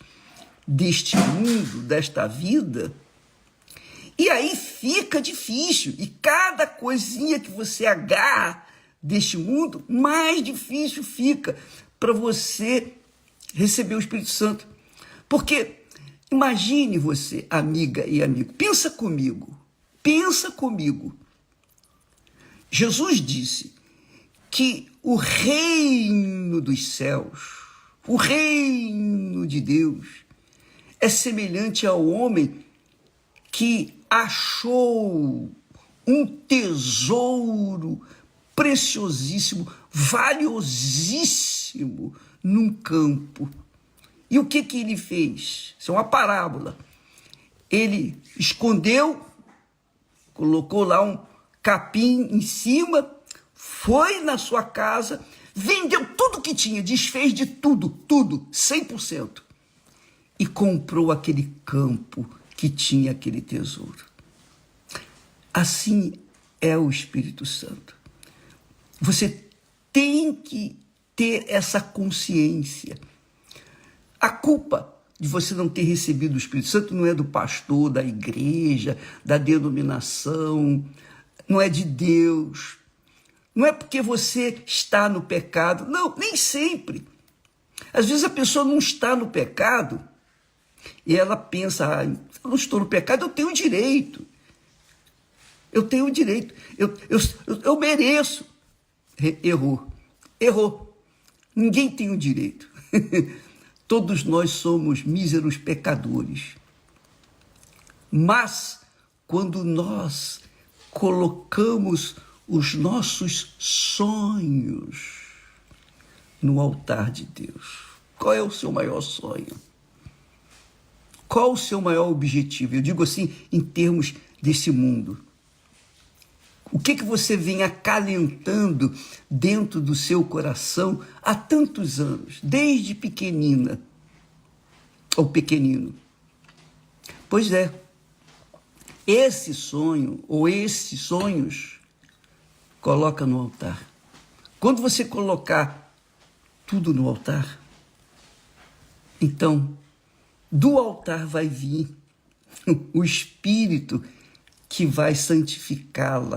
deste mundo, desta vida, e aí fica difícil. E cada coisinha que você agarra deste mundo, mais difícil fica para você receber o Espírito Santo. Porque imagine você, amiga e amigo, pensa comigo. Jesus disse que o reino dos céus, o reino de Deus, é semelhante ao homem que achou um tesouro preciosíssimo, valiosíssimo, num campo. E o que ele fez? Isso é uma parábola. Ele escondeu, colocou lá um capim em cima, foi na sua casa, vendeu tudo que tinha, desfez de tudo, 100%. E comprou aquele campo que tinha aquele tesouro. Assim é o Espírito Santo. Você tem que ter essa consciência. A culpa de você não ter recebido o Espírito Santo não é do pastor, da igreja, da denominação, não é de Deus. Não é porque você está no pecado. Não, nem sempre. Às vezes a pessoa não está no pecado e ela pensa, eu não estou no pecado, eu tenho direito. Eu mereço. Errou. Ninguém tem o direito. Todos nós somos míseros pecadores. Mas, quando nós colocamos os nossos sonhos no altar de Deus, qual é o seu maior sonho? Qual o seu maior objetivo? Eu digo assim, em termos desse mundo. O que você vem acalentando dentro do seu coração há tantos anos, desde pequenina ou pequenino? Pois é, esse sonho ou esses sonhos, coloca no altar. Quando você colocar tudo no altar, então, do altar vai vir o Espírito que vai santificá-lo,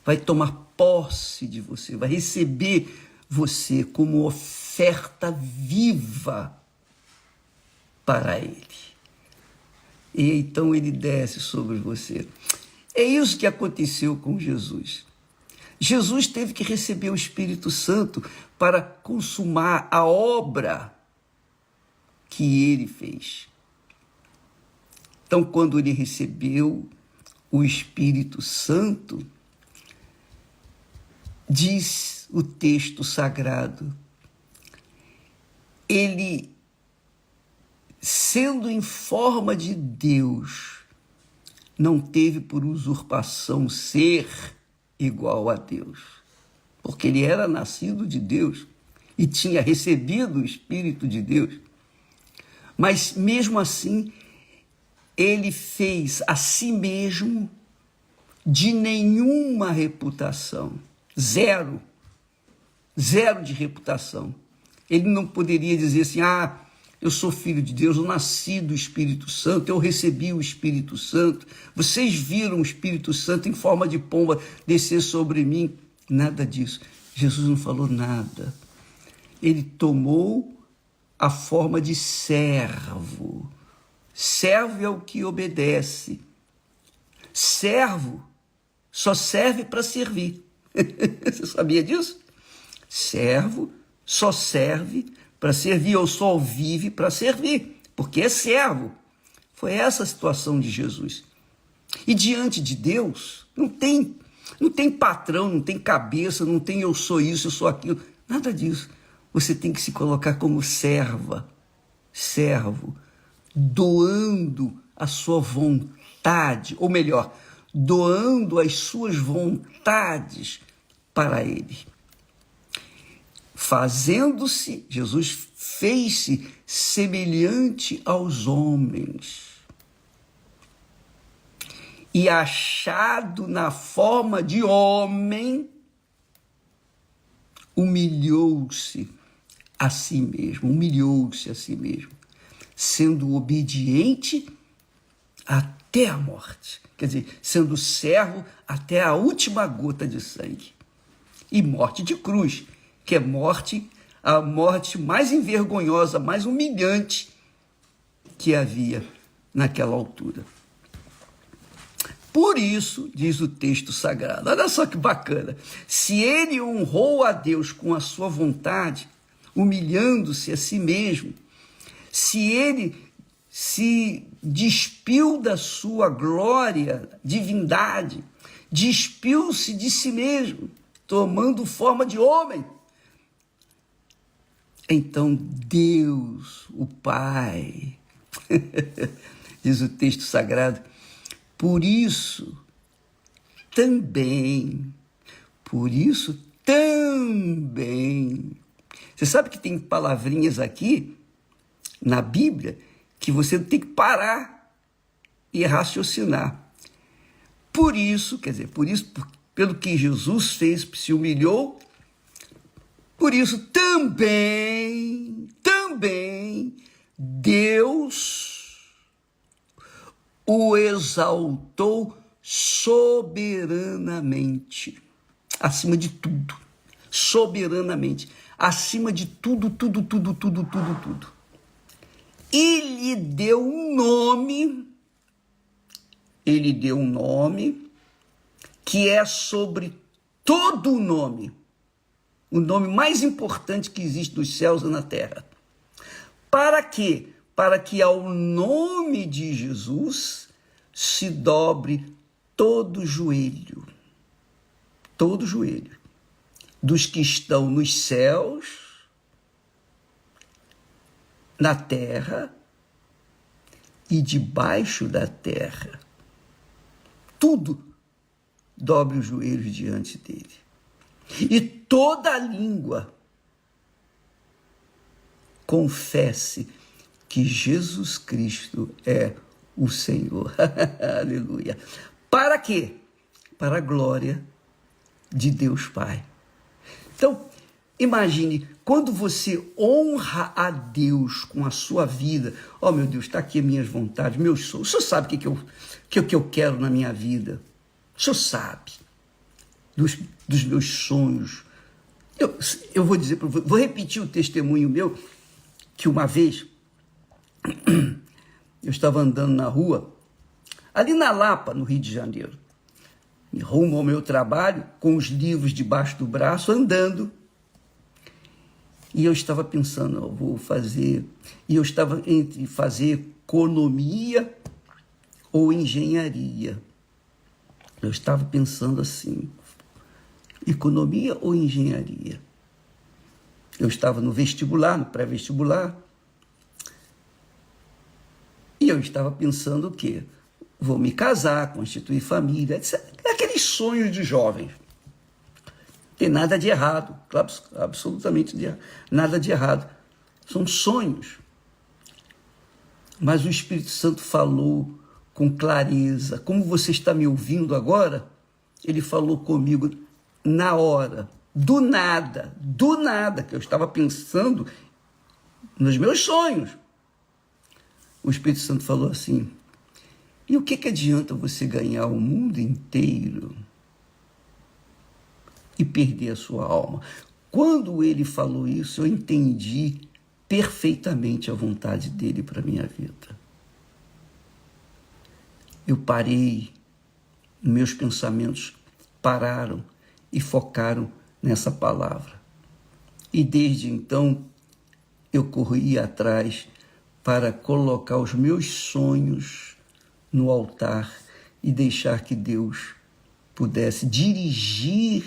vai tomar posse de você, vai receber você como oferta viva para Ele. E então Ele desce sobre você. É isso que aconteceu com Jesus. Jesus teve que receber o Espírito Santo para consumar a obra que Ele fez. Então, quando Ele recebeu o Espírito Santo, diz o texto sagrado, Ele, sendo em forma de Deus, não teve por usurpação ser igual a Deus, porque Ele era nascido de Deus e tinha recebido o Espírito de Deus. Mas, mesmo assim, Ele fez a si mesmo de nenhuma reputação, zero de reputação. Ele não poderia dizer assim, eu sou filho de Deus, eu nasci do Espírito Santo, eu recebi o Espírito Santo, vocês viram o Espírito Santo em forma de pomba descer sobre mim. Nada disso. Jesus não falou nada. Ele tomou a forma de servo. Servo é o que obedece. Servo só serve para servir. Você sabia disso? Servo só serve para servir, ou só vive para servir, porque é servo. Foi essa a situação de Jesus. E diante de Deus, não tem patrão, não tem cabeça, não tem eu sou isso, eu sou aquilo, nada disso. Você tem que se colocar como servo, doando a sua vontade, ou melhor, doando as suas vontades para Ele. Jesus fez-se semelhante aos homens. E achado na forma de homem, humilhou-se a si mesmo, sendo obediente até a morte. Quer dizer, sendo servo até a última gota de sangue. E morte de cruz, que é a morte mais envergonhosa, mais humilhante que havia naquela altura. Por isso, diz o texto sagrado, olha só que bacana, se ele honrou a Deus com a sua vontade, humilhando-se a si mesmo, se ele se despiu da sua glória, divindade, despiu-se de si mesmo, tomando forma de homem, então Deus, o Pai, diz o texto sagrado, por isso também, você sabe que tem palavrinhas aqui na Bíblia que você tem que parar e raciocinar. Por isso, pelo que Jesus fez, se humilhou, por isso também Deus o exaltou soberanamente, acima de tudo, soberanamente, acima de tudo. E lhe deu um nome que é sobre todo o nome mais importante que existe nos céus e na terra. Para quê? Para que ao nome de Jesus se dobre todo joelho, dos que estão nos céus, na terra e debaixo da terra. Tudo dobre os joelhos diante dele. E toda língua confesse que Jesus Cristo é o Senhor. Aleluia. Para quê? Para a glória de Deus Pai. Então, imagine, quando você honra a Deus com a sua vida, meu Deus, está aqui as minhas vontades, meus sonhos, o Senhor sabe o que eu quero na minha vida, o Senhor sabe dos meus sonhos, Eu vou dizer, vou repetir o testemunho meu, que uma vez eu estava andando na rua, ali na Lapa, no Rio de Janeiro, rumo ao meu trabalho, com os livros debaixo do braço, andando. E eu estava pensando, eu vou fazer... E eu estava entre fazer economia ou engenharia. Eu estava pensando assim, economia ou engenharia? Eu estava no vestibular, no pré-vestibular, e eu estava pensando o quê? Vou me casar, constituir família, etc. Aqueles sonhos de jovens. Tem nada de errado, absolutamente nada de errado. São sonhos. Mas o Espírito Santo falou com clareza. Como você está me ouvindo agora, ele falou comigo na hora, do nada, que eu estava pensando nos meus sonhos. O Espírito Santo falou assim: e o que adianta você ganhar o mundo inteiro e perder a sua alma? Quando ele falou isso, eu entendi perfeitamente a vontade dele para a minha vida. Eu parei, meus pensamentos pararam e focaram nessa palavra. E desde então, eu corri atrás para colocar os meus sonhos no altar e deixar que Deus pudesse dirigir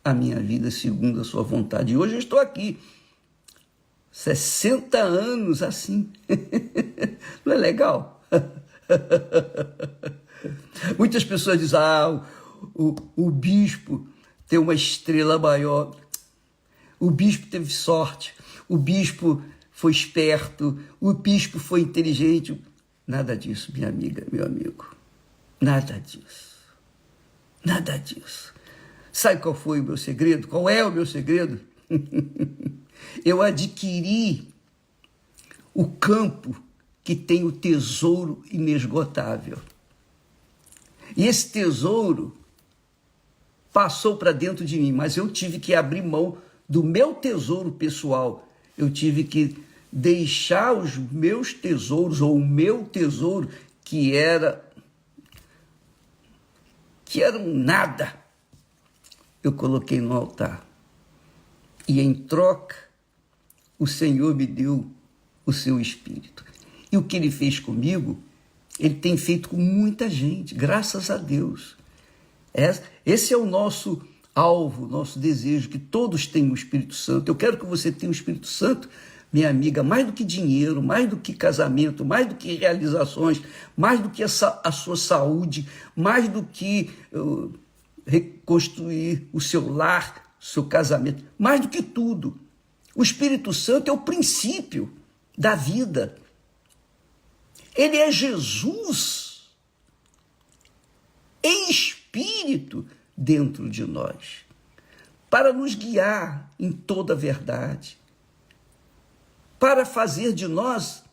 a minha vida segundo a sua vontade. E hoje eu estou aqui, 60 anos assim. Não é legal? Muitas pessoas dizem, o bispo tem uma estrela maior, o bispo teve sorte, o bispo foi esperto, o bispo foi inteligente. Nada disso, minha amiga, meu amigo. Nada disso. Nada disso. Sabe qual foi o meu segredo? Qual é o meu segredo? Eu adquiri o campo que tem o tesouro inesgotável. E esse tesouro passou para dentro de mim, mas eu tive que abrir mão do meu tesouro pessoal. Eu tive que deixar os meus tesouros, ou o meu tesouro, que era um nada, eu coloquei no altar. E em troca, o Senhor me deu o seu Espírito. E o que ele fez comigo, ele tem feito com muita gente, graças a Deus. Esse é o nosso alvo, nosso desejo, que todos tenham o Espírito Santo. Eu quero que você tenha o Espírito Santo, minha amiga, mais do que dinheiro, mais do que casamento, mais do que realizações, mais do que a sua saúde, mais do que reconstruir o seu lar, seu casamento, mais do que tudo. O Espírito Santo é o princípio da vida. Ele é Jesus em espírito dentro de nós, para nos guiar em toda a verdade, para fazer de nós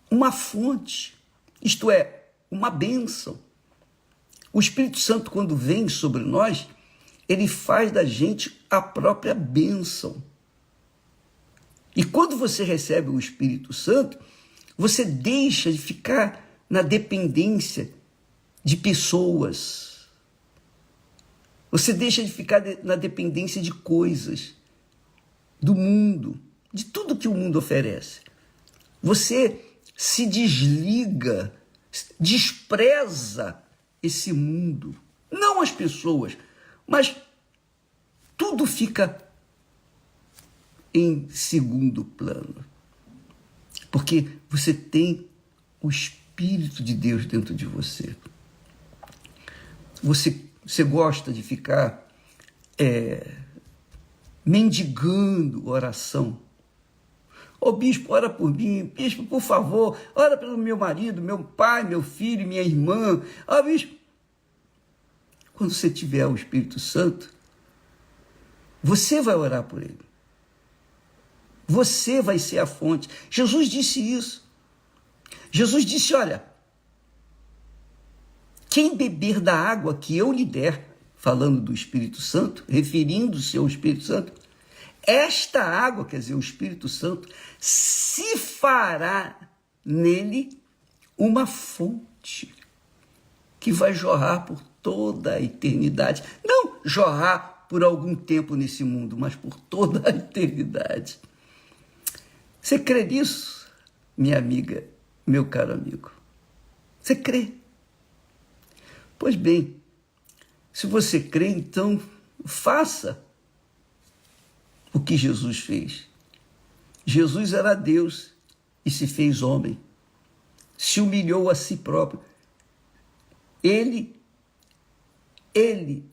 uma fonte, isto é, uma bênção. O Espírito Santo, quando vem sobre nós, ele faz da gente a própria bênção. E quando você recebe o Espírito Santo, você deixa de ficar na dependência de pessoas. Você deixa de ficar na dependência de coisas, do mundo, de tudo que o mundo oferece. Você se desliga, despreza esse mundo. Não as pessoas, mas tudo fica em segundo plano. Porque você tem o Espírito de Deus dentro de você. Você gosta de ficar mendigando oração. Ô bispo, ora por mim. Bispo, por favor, ora pelo meu marido, meu pai, meu filho, minha irmã. Bispo. Quando você tiver o Espírito Santo, você vai orar por ele. Você vai ser a fonte. Jesus disse isso. Jesus disse, olha, quem beber da água que eu lhe der, falando do Espírito Santo, referindo-se ao Espírito Santo, esta água, quer dizer, o Espírito Santo, se fará nele uma fonte que vai jorrar por toda a eternidade. Não jorrar por algum tempo nesse mundo, mas por toda a eternidade. Você crê nisso, minha amiga, meu caro amigo? Você crê? Pois bem, se você crê, então faça o que Jesus fez. Jesus era Deus e se fez homem. Se humilhou a si próprio. Ele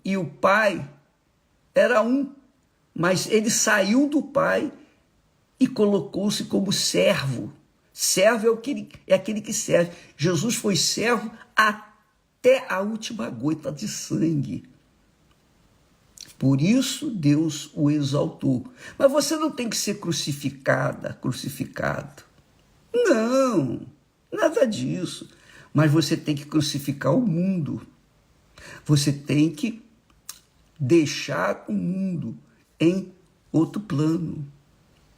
e o Pai era um, mas ele saiu do Pai e colocou-se como servo. Servo é aquele que serve. Jesus foi servo até a última gota de sangue. Por isso Deus o exaltou. Mas você não tem que ser crucificado. Não, nada disso. Mas você tem que crucificar o mundo. Você tem que deixar o mundo em outro plano.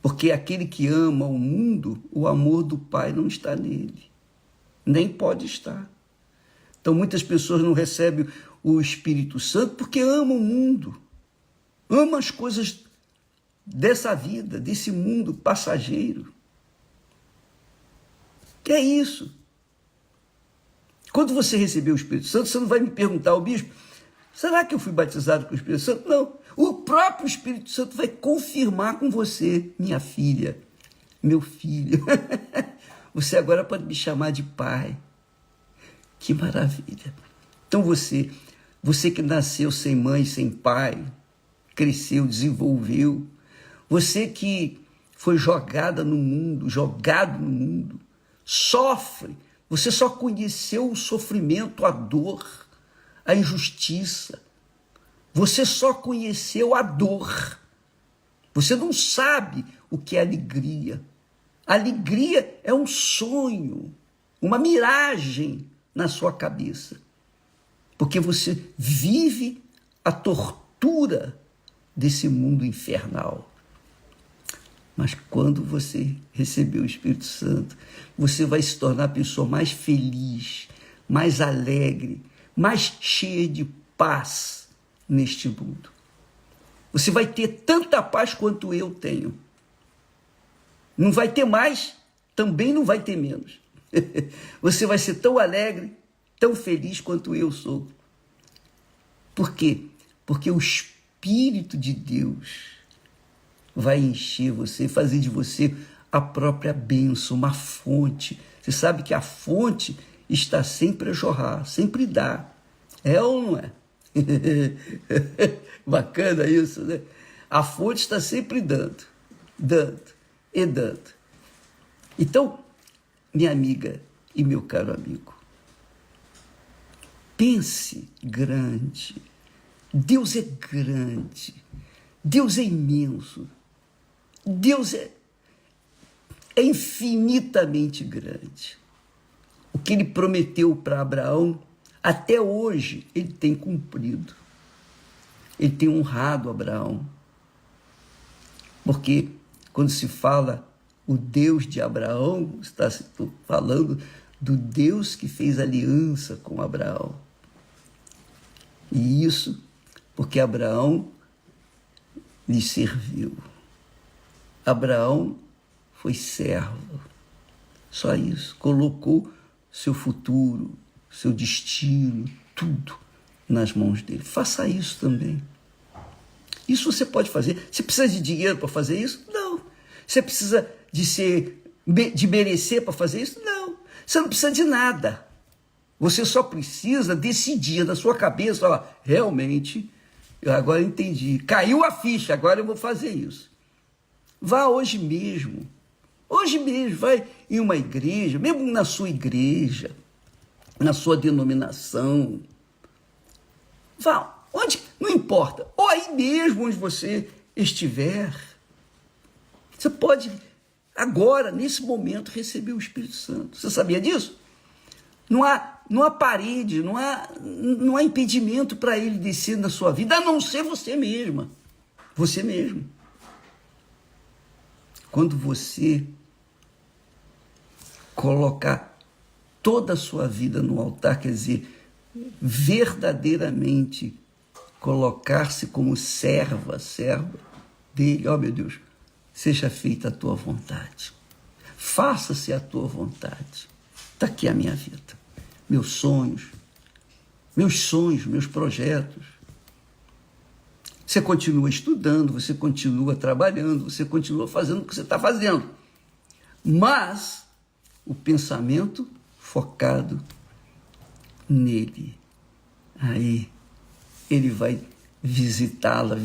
Porque aquele que ama o mundo, o amor do Pai não está nele. Nem pode estar. Então muitas pessoas não recebem o Espírito Santo porque amam o mundo. Amam as coisas dessa vida, desse mundo passageiro. Que é isso? Quando você receber o Espírito Santo, você não vai me perguntar ao bispo, será que eu fui batizado com o Espírito Santo? Não. O próprio Espírito Santo vai confirmar com você, minha filha, meu filho. Você agora pode me chamar de pai. Que maravilha. Então você que nasceu sem mãe, sem pai, cresceu, desenvolveu, você que foi jogado no mundo, sofre, você só conheceu o sofrimento, a dor, a injustiça. Você só conheceu a dor. Você não sabe o que é alegria. Alegria é um sonho, uma miragem na sua cabeça. Porque você vive a tortura desse mundo infernal. Mas quando você receber o Espírito Santo, você vai se tornar a pessoa mais feliz, mais alegre, mais cheia de paz neste mundo. Você vai ter tanta paz quanto eu tenho. Não vai ter mais, também não vai ter menos. Você vai ser tão alegre, tão feliz quanto eu sou. Por quê? Porque o Espírito de Deus vai encher você, fazer de você a própria bênção, uma fonte. Você sabe que a fonte está sempre a jorrar, sempre dá. É ou não é? Bacana isso, né? A fonte está sempre dando. Então, minha amiga e meu caro amigo, pense grande. Deus é grande. Deus é imenso. Deus é infinitamente grande. O que ele prometeu para Abraão, até hoje, ele tem cumprido. Ele tem honrado Abraão. Porque quando se fala o Deus de Abraão, está se falando do Deus que fez aliança com Abraão. E isso porque Abraão lhe serviu. Abraão foi servo. Só isso. Colocou seu futuro, seu destino, tudo nas mãos dele. Faça isso também. Isso você pode fazer. Você precisa de dinheiro para fazer isso? Não. Você precisa de merecer para fazer isso? Não. Você não precisa de nada. Você só precisa decidir na sua cabeça, ó, realmente, eu agora entendi. Caiu a ficha, agora eu vou fazer isso. Vá hoje mesmo. Hoje mesmo, vai em uma igreja, mesmo na sua igreja, na sua denominação. Vá, onde, não importa, ou aí mesmo onde você estiver. Você pode, agora, nesse momento, receber o Espírito Santo. Você sabia disso? Não há há parede, não há impedimento para ele descer na sua vida, a não ser você mesma. Você mesmo. Quando você colocar toda a sua vida no altar, quer dizer, verdadeiramente colocar-se como servo dele, ó meu Deus, seja feita a tua vontade. Faça-se a tua vontade. Está aqui a minha vida, meus sonhos, meus projetos. Você continua estudando, você continua trabalhando, você continua fazendo o que você está fazendo. Mas o pensamento focado nele. Aí ele vai visitá-lo,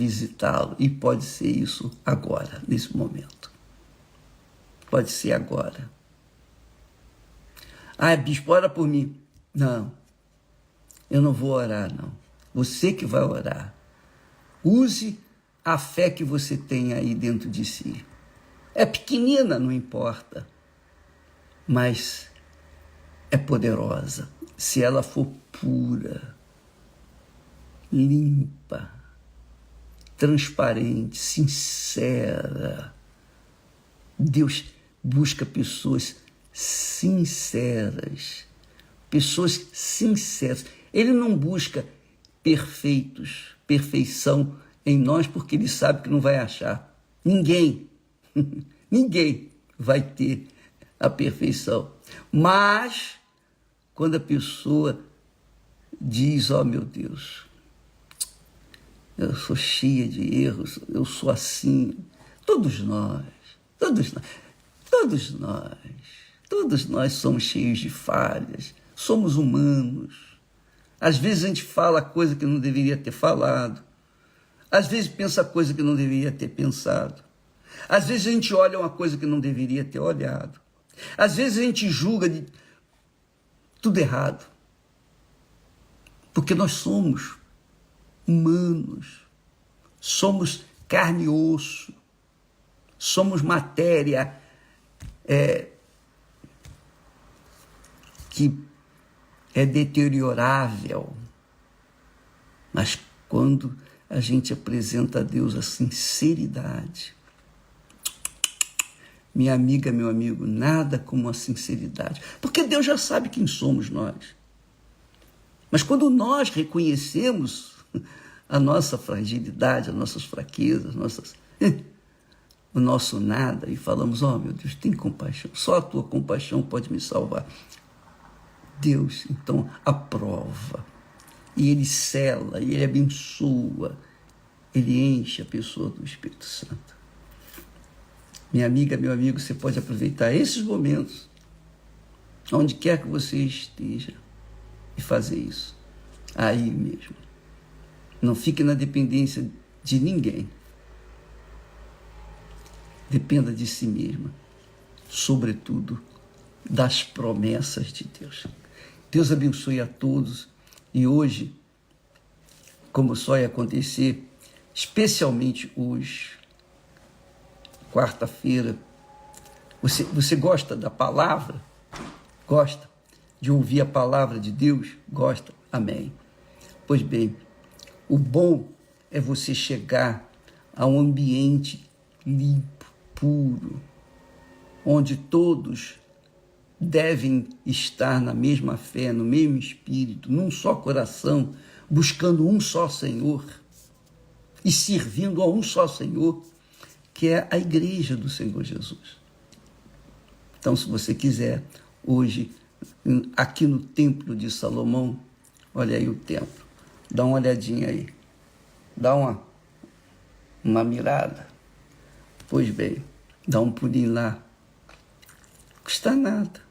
e pode ser isso agora, nesse momento. Pode ser agora. Ah, bispo, ora por mim. Não, eu não vou orar, não. Você que vai orar. Use a fé que você tem aí dentro de si. É pequenina, não importa, mas é poderosa. Se ela for pura, limpa, transparente, sincera. Deus busca pessoas sinceras. Pessoas sinceras. Ele não busca perfeição em nós, porque ele sabe que não vai achar. Ninguém vai ter a perfeição. Mas, quando a pessoa diz, ó meu Deus, eu sou cheia de erros, eu sou assim, todos nós somos cheios de falhas, somos humanos. Às vezes a gente fala coisa que não deveria ter falado, às vezes pensa coisa que não deveria ter pensado, às vezes a gente olha uma coisa que não deveria ter olhado, às vezes a gente julga de tudo errado, porque nós somos humanos, somos carne e osso, somos matéria que é deteriorável. Mas quando a gente apresenta a Deus a sinceridade, minha amiga, meu amigo, nada como a sinceridade, porque Deus já sabe quem somos nós. Mas quando nós reconhecemos a nossa fragilidade, as nossas fraquezas, o nosso nada, e falamos, ó meu Deus, tem compaixão, só a tua compaixão pode me salvar. Deus, então, aprova, e ele sela, e ele abençoa, ele enche a pessoa do Espírito Santo. Minha amiga, meu amigo, você pode aproveitar esses momentos, onde quer que você esteja, e fazer isso, aí mesmo. Não fique na dependência de ninguém. Dependa de si mesma, sobretudo das promessas de Deus. Deus abençoe a todos. E hoje, como só ia acontecer, especialmente hoje, quarta-feira, você gosta da palavra? Gosta de ouvir a palavra de Deus? Gosta? Amém. Pois bem, o bom é você chegar a um ambiente limpo, puro, onde todos devem estar na mesma fé, no mesmo espírito, num só coração, buscando um só Senhor e servindo a um só Senhor, que é a igreja do Senhor Jesus. Então, se você quiser, hoje, aqui no Templo de Salomão, olha aí o templo, dá uma olhadinha aí, dá uma mirada. Pois bem, dá um pulinho lá, não custa nada,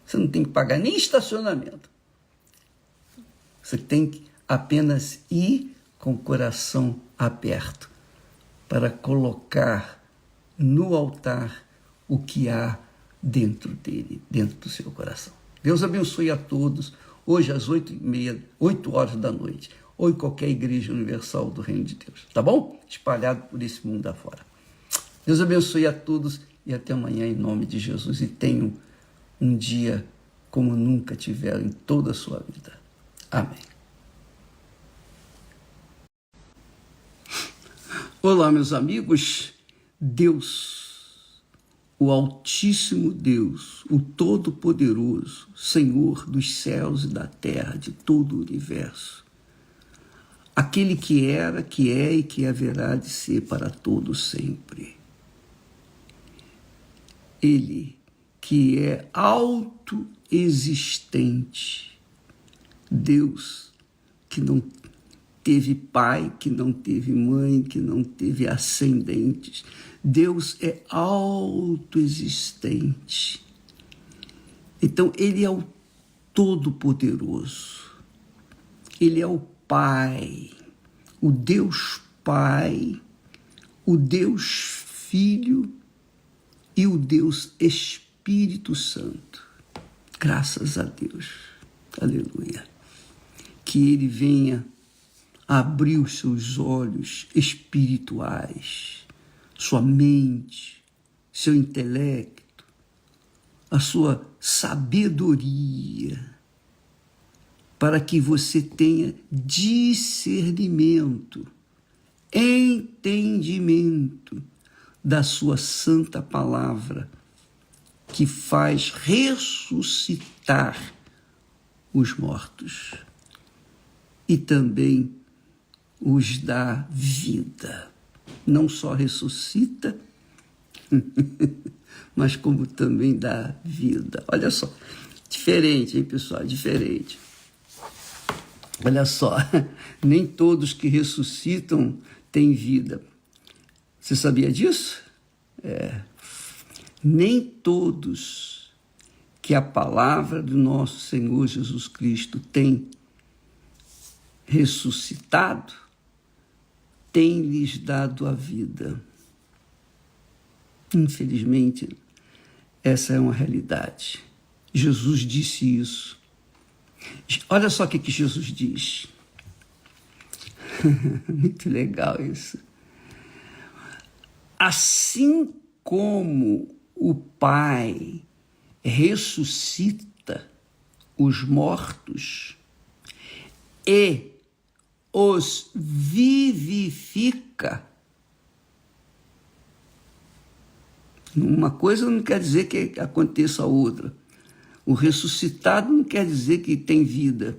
você não tem que pagar nem estacionamento, você tem que apenas ir com o coração aberto para colocar no altar o que há dentro dele, dentro do seu coração. Deus abençoe a todos, hoje às 8 horas da noite, ou em qualquer igreja universal do Reino de Deus, tá bom? Espalhado por esse mundo afora. Deus abençoe a todos e até amanhã em nome de Jesus. E tenham um dia como nunca tiveram em toda a sua vida. Amém. Olá, meus amigos. Deus, o Altíssimo Deus, o Todo-Poderoso, Senhor dos céus e da terra, de todo o universo, aquele que era, que é e que haverá de ser para todo sempre. Ele que é autoexistente, Deus que não teve pai, que não teve mãe, que não teve ascendentes. Deus é autoexistente. Então, ele é o Todo-Poderoso. Ele é o Pai, o Deus Pai, o Deus Filho e o Deus Espírito Santo. Graças a Deus. Aleluia. Que ele venha abrir os seus olhos espirituais, sua mente, seu intelecto, a sua sabedoria, para que você tenha discernimento, entendimento da sua santa palavra, que faz ressuscitar os mortos e também os dá vida. Não só ressuscita, mas como também dá vida. Olha só, diferente, hein, pessoal? Diferente. Olha só, nem todos que ressuscitam têm vida. Você sabia disso? Nem todos que a palavra do nosso Senhor Jesus Cristo tem ressuscitado, tem lhes dado a vida. Infelizmente, essa é uma realidade. Jesus disse isso. Olha só o que Jesus diz. Muito legal isso. Assim como o Pai ressuscita os mortos e os vivifica. Uma coisa não quer dizer que aconteça a outra. O ressuscitado não quer dizer que tem vida.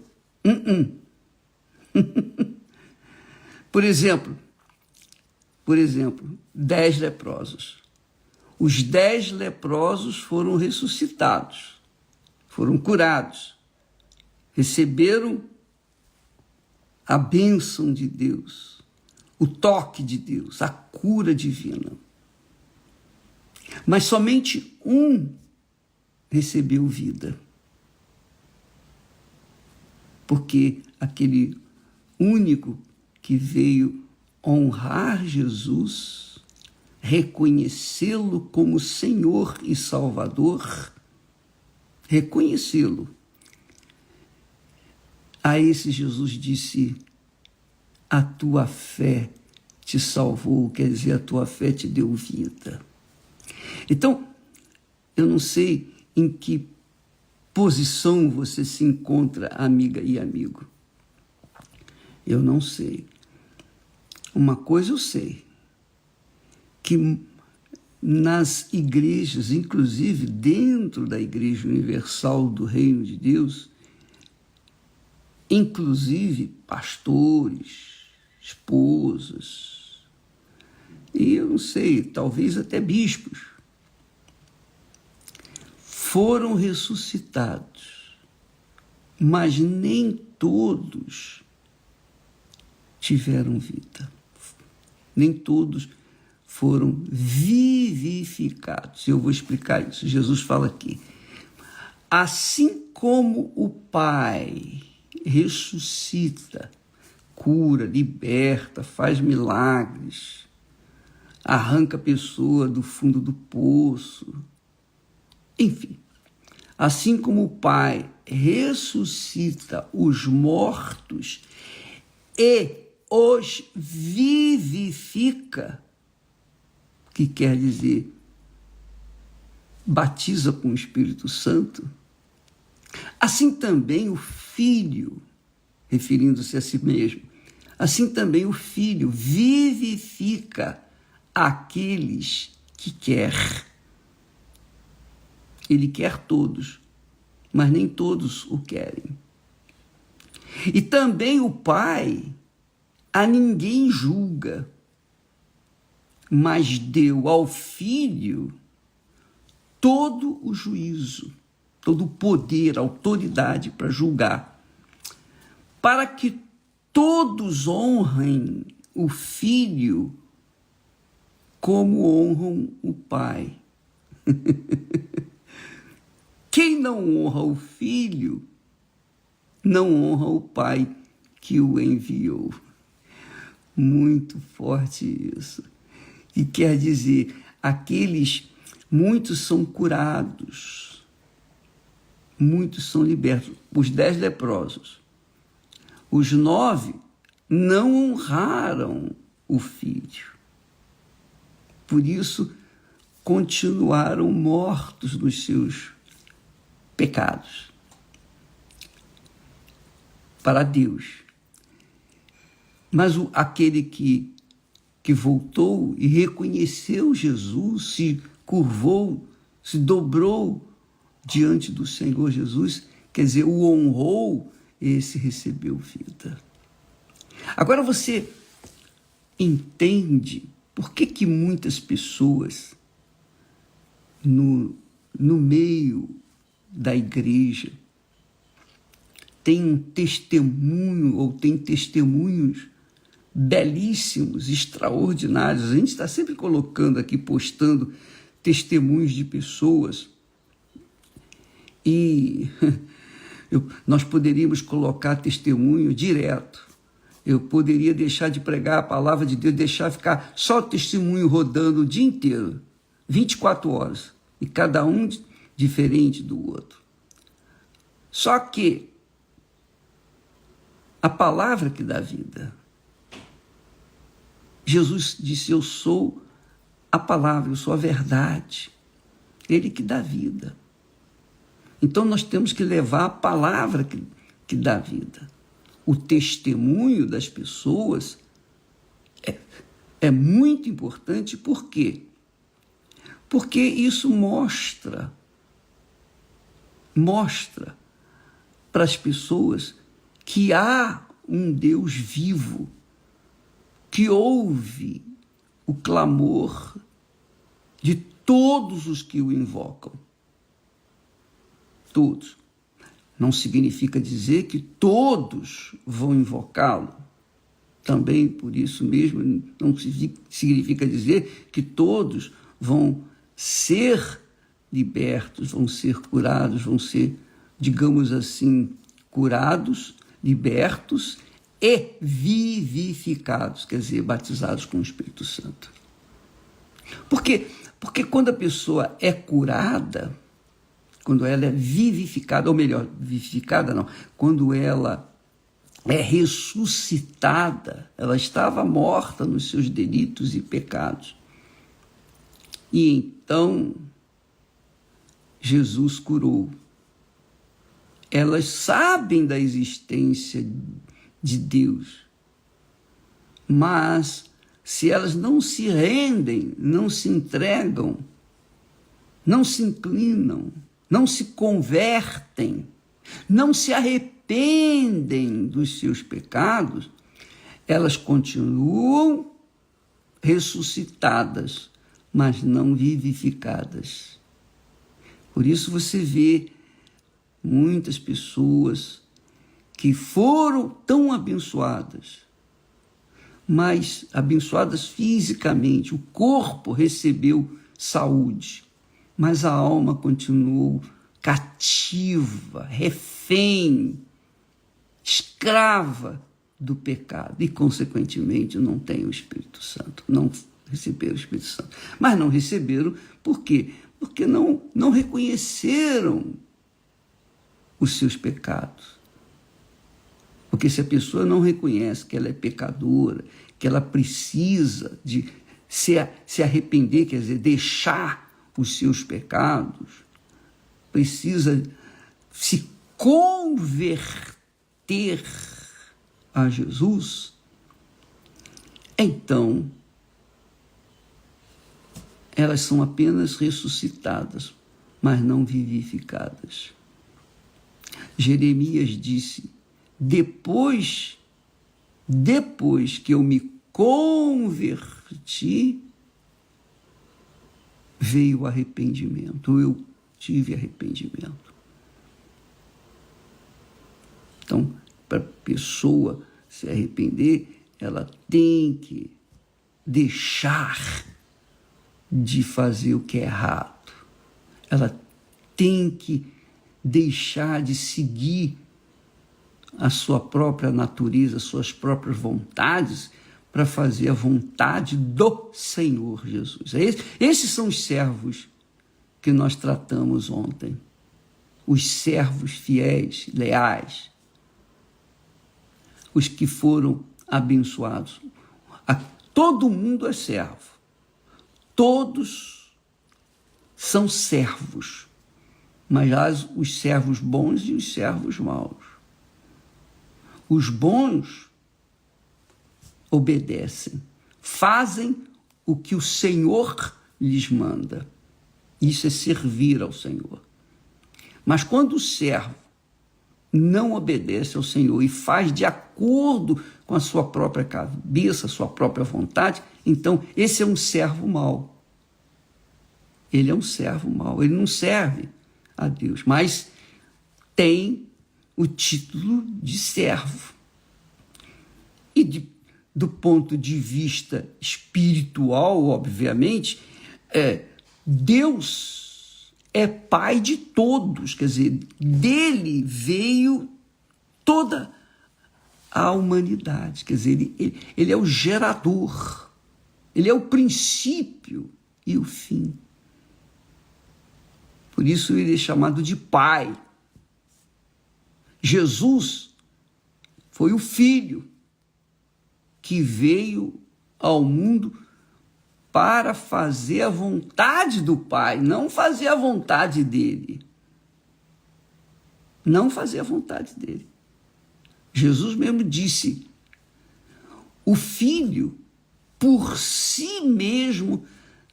Por exemplo, 10 leprosos. Os 10 leprosos foram ressuscitados, foram curados, receberam a bênção de Deus, o toque de Deus, a cura divina. Mas somente um recebeu vida. Porque aquele único que veio honrar Jesus, reconhecê-lo como Senhor e Salvador, reconhecê-lo. A esse Jesus disse: a tua fé te salvou, quer dizer, a tua fé te deu vida. Então, eu não sei em que posição você se encontra, amiga e amigo. Eu não sei. Uma coisa eu sei, que nas igrejas, inclusive dentro da Igreja Universal do Reino de Deus, inclusive pastores, esposas, e eu não sei, talvez até bispos, foram ressuscitados, mas nem todos tiveram vida. Nem todos foram vivificados. Eu vou explicar isso. Jesus fala aqui: assim como o Pai ressuscita, cura, liberta, faz milagres, arranca a pessoa do fundo do poço, enfim, assim como o Pai ressuscita os mortos e os vivifica, que quer dizer batiza com o Espírito Santo, Assim também o Filho, referindo-se a si mesmo, assim também o Filho vivifica aqueles que quer. Ele quer todos, mas nem todos o querem. E também o Pai a ninguém julga, mas deu ao Filho todo o juízo, todo o poder, autoridade para julgar, para que todos honrem o Filho como honram o Pai. Quem não honra o Filho, não honra o Pai que o enviou. Muito forte isso. E quer dizer, muitos são curados, muitos são libertos. Os 10 leprosos. Os 9 não honraram o Filho. Por isso, continuaram mortos nos seus pecados para Deus. Mas aquele que voltou e reconheceu Jesus, se curvou, se dobrou diante do Senhor Jesus, quer dizer, o honrou, esse recebeu vida. Agora você entende por que muitas pessoas no meio da igreja têm um testemunho ou têm testemunhos belíssimos, extraordinários. A gente está sempre colocando aqui, postando testemunhos de pessoas. E nós poderíamos colocar testemunho direto. Eu poderia deixar de pregar a palavra de Deus, deixar ficar só testemunho rodando o dia inteiro, 24 horas, e cada um diferente do outro. Só que a palavra que dá vida. Jesus disse, eu sou a palavra, eu sou a verdade. Ele que dá vida. Então nós temos que levar a palavra que dá vida. O testemunho das pessoas é muito importante. Por quê? Porque isso mostra para as pessoas que há um Deus vivo, que ouve o clamor de todos os que o invocam. Todos. Não significa dizer que todos vão invocá-lo. Também, por isso mesmo, não significa dizer que todos vão ser libertos, vão ser curados, vão ser, digamos assim, curados, libertos e vivificados, quer dizer, batizados com o Espírito Santo. Porque quando a pessoa é curada, quando ela é vivificada, ou melhor, vivificada não, quando ela é ressuscitada, ela estava morta nos seus delitos e pecados. E então, Jesus curou. Elas sabem da existência de Deus, mas se elas não se rendem, não se entregam, não se inclinam, não se convertem, não se arrependem dos seus pecados, elas continuam ressuscitadas, mas não vivificadas. Por isso você vê muitas pessoas que foram tão abençoadas, mas abençoadas fisicamente, o corpo recebeu saúde, mas a alma continuou cativa, refém, escrava do pecado e, consequentemente, não tem o Espírito Santo, não receberam o Espírito Santo. Mas não receberam por quê? Porque não reconheceram os seus pecados. Porque se a pessoa não reconhece que ela é pecadora, que ela precisa de se arrepender, quer dizer, deixar os seus pecados, precisa se converter a Jesus, então elas são apenas ressuscitadas, mas não vivificadas. Jeremias disse: depois que eu me converti, veio o arrependimento, eu tive arrependimento. Então, para a pessoa se arrepender, ela tem que deixar de fazer o que é errado. Ela tem que deixar de seguir a sua própria natureza, suas próprias vontades, para fazer a vontade do Senhor Jesus. Esses são os servos que nós tratamos ontem. Os servos fiéis, leais, os que foram abençoados. Todo mundo é servo. Todos são servos, mas há os servos bons e os servos maus. Os bons obedecem, fazem o que o Senhor lhes manda. Isso é servir ao Senhor. Mas quando o servo não obedece ao Senhor e faz de acordo com a sua própria cabeça, a sua própria vontade, então esse é um servo mau. Ele é um servo mau, ele não serve a Deus, mas tem o título de servo. E do ponto de vista espiritual, obviamente, Deus é pai de todos, quer dizer, dele veio toda a humanidade, quer dizer, ele é o gerador, ele é o princípio e o fim. Por isso ele é chamado de Pai. Jesus foi o Filho que veio ao mundo para fazer a vontade do Pai, não fazer a vontade dele. Não fazer a vontade dele. Jesus mesmo disse: o Filho, por si mesmo,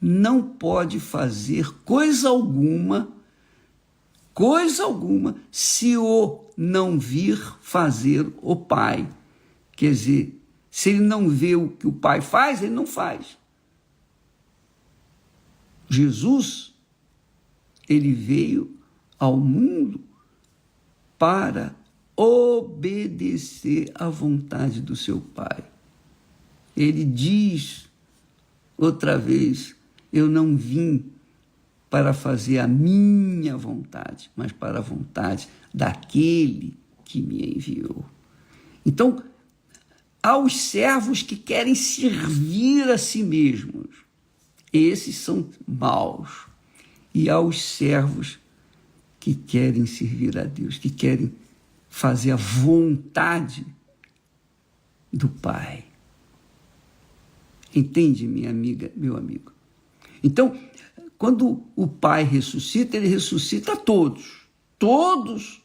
não pode fazer coisa alguma, se o não vir fazer o Pai. Quer dizer, se ele não vê o que o Pai faz, ele não faz. Jesus, ele veio ao mundo para obedecer à vontade do seu Pai. Ele diz outra vez: eu não vim para fazer a minha vontade, mas para a vontade daquele que me enviou. Então, há os servos que querem servir a si mesmos. Esses são maus. E há os servos que querem servir a Deus, que querem fazer a vontade do Pai. Entende, minha amiga, meu amigo? Então, quando o Pai ressuscita, ele ressuscita a todos. Todos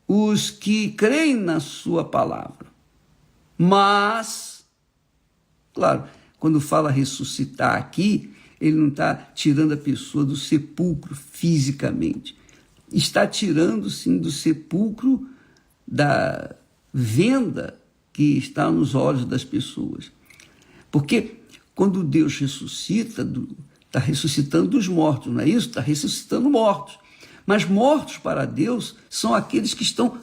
os que creem na sua palavra. Mas, claro, quando fala ressuscitar aqui, ele não está tirando a pessoa do sepulcro fisicamente. Está tirando, sim, do sepulcro da venda que está nos olhos das pessoas. Porque quando Deus ressuscita, está ressuscitando dos mortos, não é isso? Está ressuscitando mortos. Mas mortos para Deus são aqueles que estão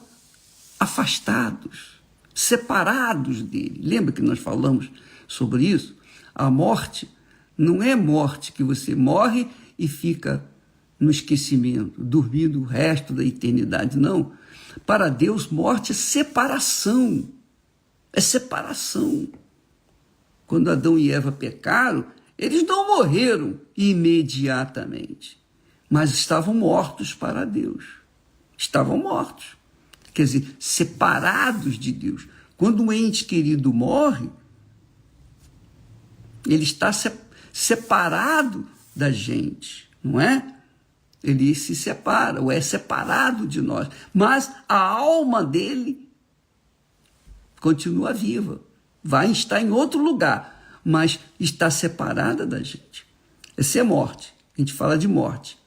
afastados, separados dele. Lembra que nós falamos sobre isso? A morte não é morte que você morre e fica no esquecimento, dormindo o resto da eternidade, não. Para Deus, morte é separação. É separação. Quando Adão e Eva pecaram, eles não morreram imediatamente, mas estavam mortos para Deus. Estavam mortos. Quer dizer, separados de Deus. Quando um ente querido morre, ele está separado da gente, não é? Ele se separa, ou é separado de nós. Mas a alma dele continua viva. Vai estar em outro lugar, mas está separada da gente. Essa é morte. A gente fala de morte.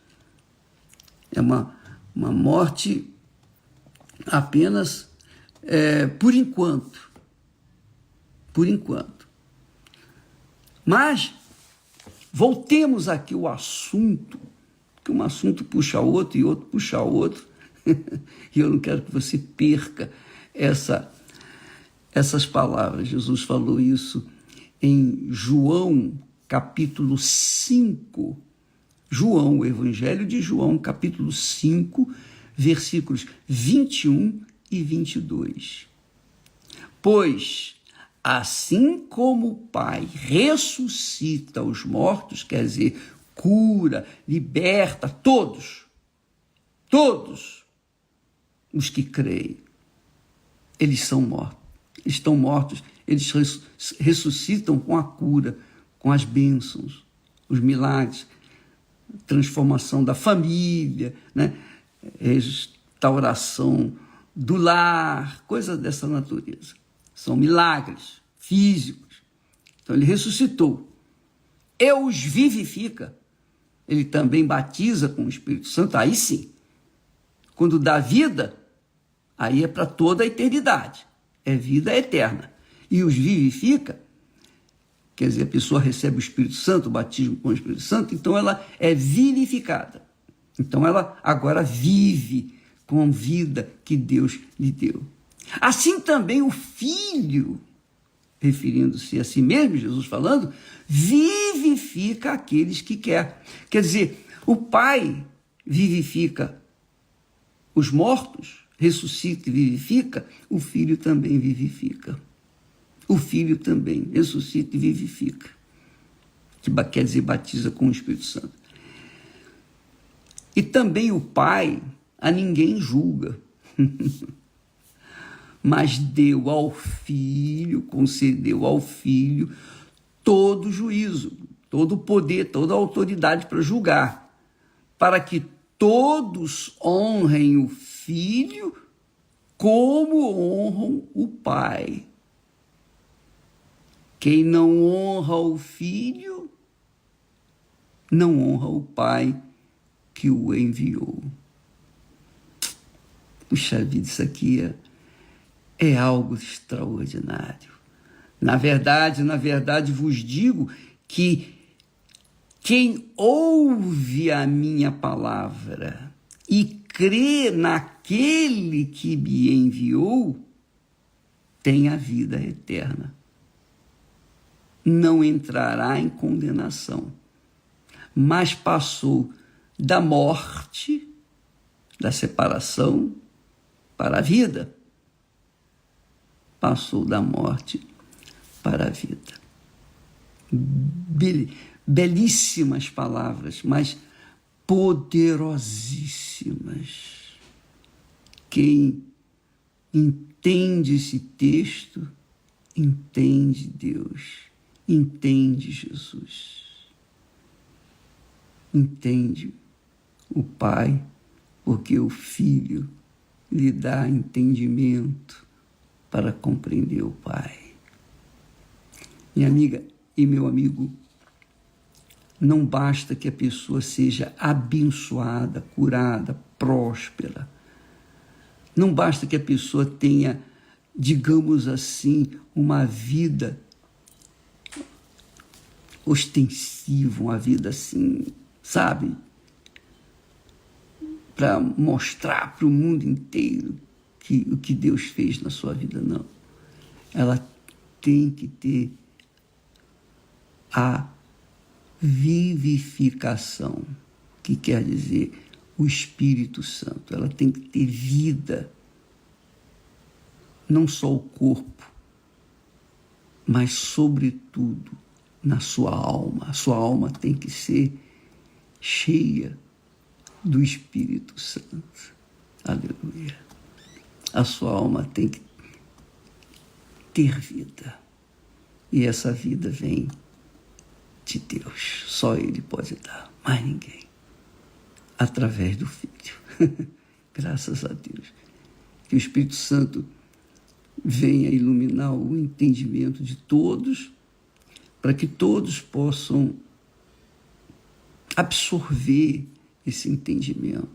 É uma morte apenas por enquanto. Por enquanto. Mas voltemos aqui ao assunto, que um assunto puxa outro e outro puxa outro, e eu não quero que você perca essas palavras. Jesus falou isso em João, capítulo 5. João, o Evangelho de João, capítulo 5, versículos 21 e 22. Pois, assim como o Pai ressuscita os mortos, quer dizer, cura, liberta todos os que creem, eles são mortos, estão mortos, eles ressuscitam com a cura, com as bênçãos, os milagres, transformação da família, né? Restauração do lar, coisas dessa natureza. São milagres físicos. Então ele ressuscitou. E os vivifica. Ele também batiza com o Espírito Santo. Aí sim. Quando dá vida, aí é para toda a eternidade. É vida eterna. E os vivifica, quer dizer, a pessoa recebe o Espírito Santo, o batismo com o Espírito Santo, então ela é vivificada. Então ela agora vive com a vida que Deus lhe deu. Assim também o Filho, referindo-se a si mesmo, Jesus falando, vivifica aqueles que quer. Quer dizer, o Pai vivifica os mortos, ressuscita e vivifica, o Filho também vivifica. O Filho também ressuscita e vivifica. Que quer dizer, batiza com o Espírito Santo. E também o Pai a ninguém julga, mas deu ao Filho, concedeu ao Filho todo o juízo, todo o poder, toda a autoridade para julgar, para que todos honrem o Filho como honram o Pai. Quem não honra o Filho, não honra o Pai que o enviou. Puxa vida, isso aqui é algo extraordinário. Na verdade, vos digo que quem ouve a minha palavra e crê naquele que me enviou, tem a vida eterna. Não entrará em condenação, mas passou da morte, da separação, para a vida. Passou da morte para a vida. Belíssimas palavras, mas poderosíssimas. Quem entende esse texto, entende Deus, entende Jesus, entende o Pai, porque o Filho lhe dá entendimento para compreender o Pai. Minha amiga e meu amigo, não basta que a pessoa seja abençoada, curada, próspera. Não basta que a pessoa tenha, digamos assim, uma vida ostensiva, uma vida assim, sabe? Para mostrar para o mundo inteiro o que Deus fez na sua vida, não. Ela tem que ter a vivificação, que quer dizer o Espírito Santo. Ela tem que ter vida, não só o corpo, mas, sobretudo, na sua alma. A sua alma tem que ser cheia do Espírito Santo. Aleluia. A sua alma tem que ter vida. E essa vida vem de Deus. Só Ele pode dar, mais ninguém. através do Filho. Graças a Deus. Que o Espírito Santo venha iluminar o entendimento de todos, para que todos possam absorver esse entendimento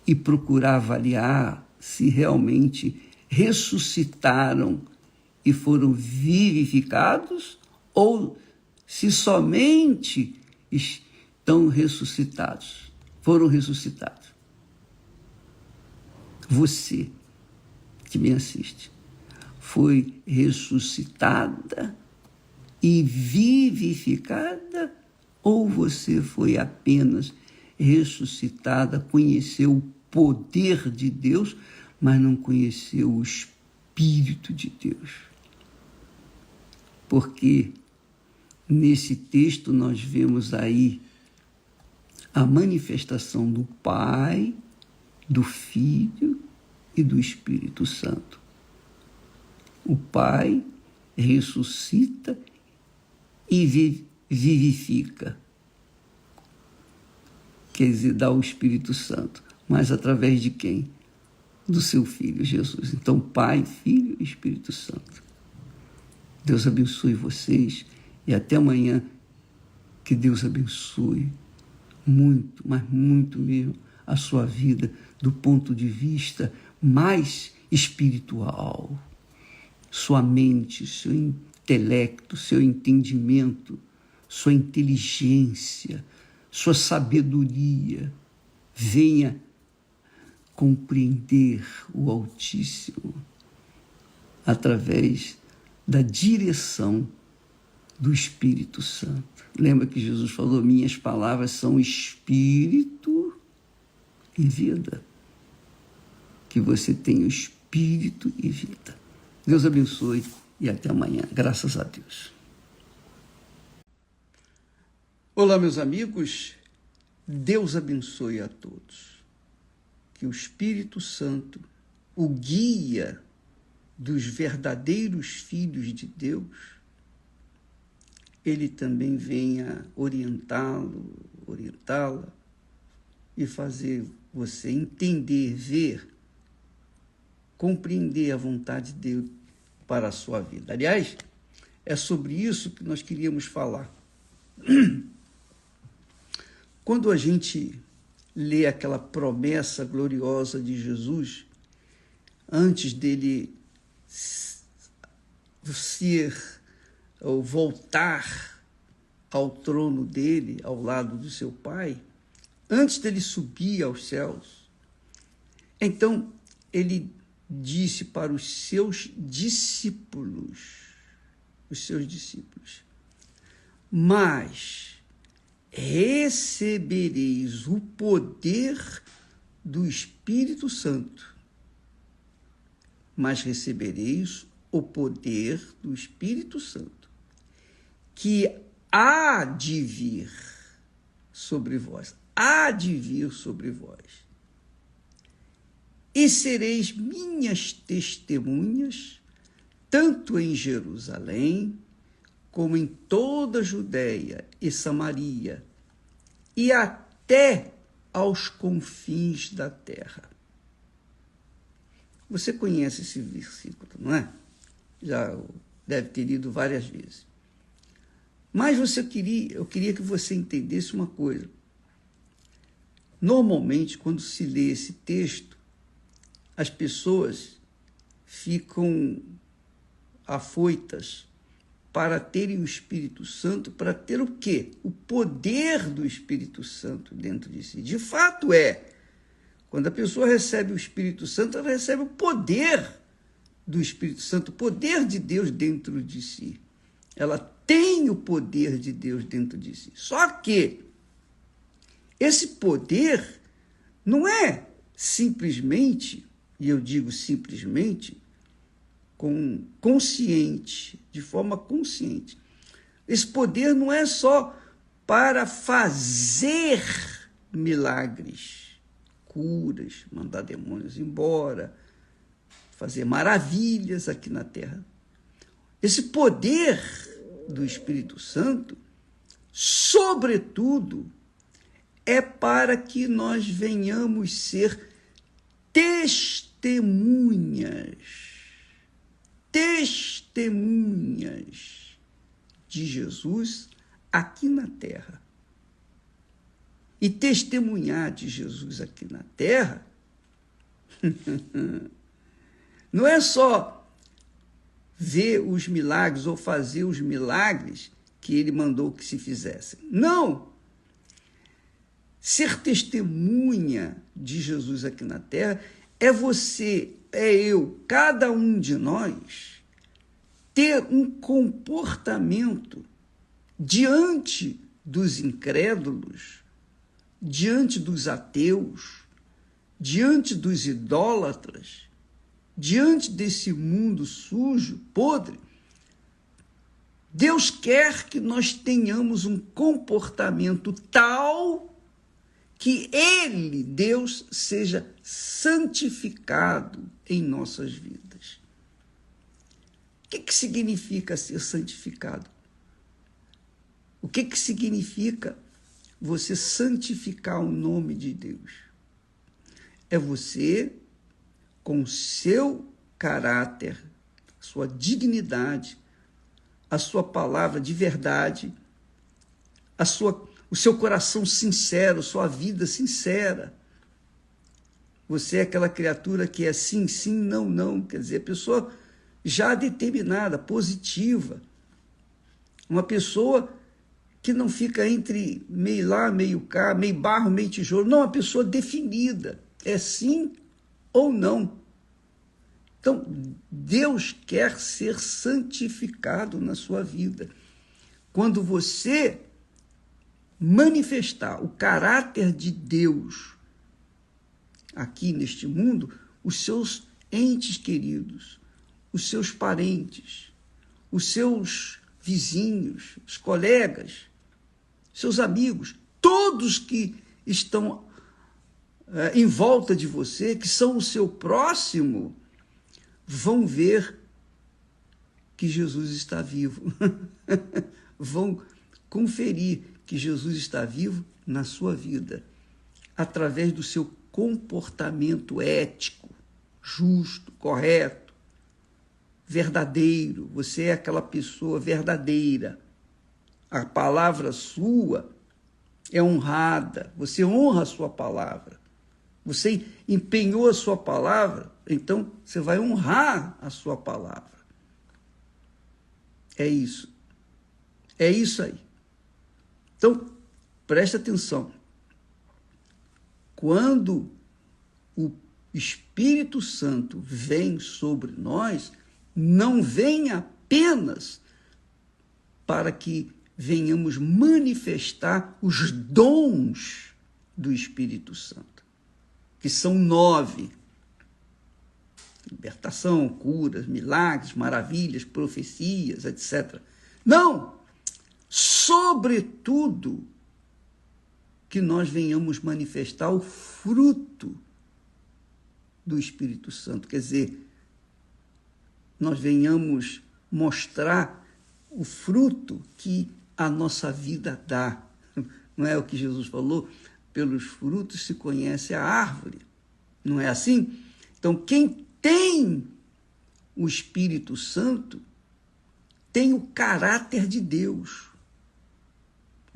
e procurar avaliar se realmente ressuscitaram e foram vivificados ou se somente estão ressuscitados, foram ressuscitados. Você que me assiste foi ressuscitada e vivificada, ou você foi apenas ressuscitada, conheceu o poder de Deus, mas não conheceu o Espírito de Deus? Porque nesse texto nós vemos aí a manifestação do Pai, do Filho e do Espírito Santo. O Pai ressuscita e vivifica, quer dizer, dá o Espírito Santo, mas através de quem? Do seu Filho, Jesus. Então, Pai, Filho e Espírito Santo. Deus abençoe vocês e até amanhã. Que Deus abençoe muito, mas muito mesmo, a sua vida do ponto de vista mais espiritual. Sua mente, seu intelecto, seu entendimento, sua inteligência, sua sabedoria, venha compreender o Altíssimo através da direção do Espírito Santo. Lembra que Jesus falou: minhas palavras são espírito e vida. Que você tenha o espírito e vida. Deus abençoe e até amanhã. Graças a Deus. Olá, meus amigos. Deus abençoe a todos. Que o Espírito Santo, o guia dos verdadeiros filhos de Deus, ele também venha orientá-la e fazer você entender, ver, compreender a vontade de Deus para a sua vida. Aliás, é sobre isso que nós queríamos falar. Quando a gente lê aquela promessa gloriosa de Jesus, antes dele ou voltar ao trono dele, ao lado do seu Pai, antes dele subir aos céus, então ele disse para os seus discípulos, mas recebereis o poder do Espírito Santo. Mas recebereis o poder do Espírito Santo, que há de vir sobre vós. Há de vir sobre vós. E sereis minhas testemunhas, tanto em Jerusalém, como em toda a Judéia e Samaria, e até aos confins da terra. Você conhece esse versículo, não é? Já deve ter lido várias vezes. Mas eu queria que você entendesse uma coisa. Normalmente, quando se lê esse texto, as pessoas ficam afoitas para terem o Espírito Santo, para ter o quê? O poder do Espírito Santo dentro de si. De fato quando a pessoa recebe o Espírito Santo, ela recebe o poder do Espírito Santo, o poder de Deus dentro de si. Ela tem o poder de Deus dentro de si. Só que esse poder não é simplesmente, e eu digo simplesmente, consciente, de forma consciente. Esse poder não é só para fazer milagres, curas, mandar demônios embora, fazer maravilhas aqui na terra. Esse poder do Espírito Santo, sobretudo, é para que nós venhamos ser testemunhas de Jesus aqui na terra. E testemunhar de Jesus aqui na terra não é só ver os milagres ou fazer os milagres que ele mandou que se fizessem. Não! Ser testemunha de Jesus aqui na terra é você, é eu, cada um de nós, ter um comportamento diante dos incrédulos, diante dos ateus, diante dos idólatras, diante desse mundo sujo, podre. Deus quer que nós tenhamos um comportamento tal que Ele, Deus, seja santificado em nossas vidas. O que significa ser santificado? O que significa você santificar o nome de Deus? É você, com o seu caráter, sua dignidade, a sua palavra de verdade, o seu coração sincero, sua vida sincera. Você é aquela criatura que é sim, sim, não, não. Quer dizer, a pessoa já determinada, positiva. Uma pessoa que não fica entre meio lá, meio cá, meio barro, meio tijolo. Não, uma pessoa definida. É sim ou não. Então, Deus quer ser santificado na sua vida. Quando você manifestar o caráter de Deus aqui neste mundo, os seus entes queridos, os seus parentes, os seus vizinhos, os colegas, seus amigos, todos que estão em volta de você, que são o seu próximo, vão ver que Jesus está vivo. Vão conferir que Jesus está vivo na sua vida, através do seu comportamento ético, justo, correto, verdadeiro. Você é aquela pessoa verdadeira. A palavra sua é honrada. Você honra a sua palavra. Você empenhou a sua palavra, então você vai honrar a sua palavra. É isso. É isso aí. Então, preste atenção. Quando o Espírito Santo vem sobre nós, não vem apenas para que venhamos manifestar os dons do Espírito Santo, que são 9. Libertação, curas, milagres, maravilhas, profecias, etc. Não! Sobretudo, que nós venhamos manifestar o fruto do Espírito Santo. Quer dizer, nós venhamos mostrar o fruto que a nossa vida dá. Não é o que Jesus falou? Pelos frutos se conhece a árvore. Não é assim? Então, quem tem o Espírito Santo tem o caráter de Deus.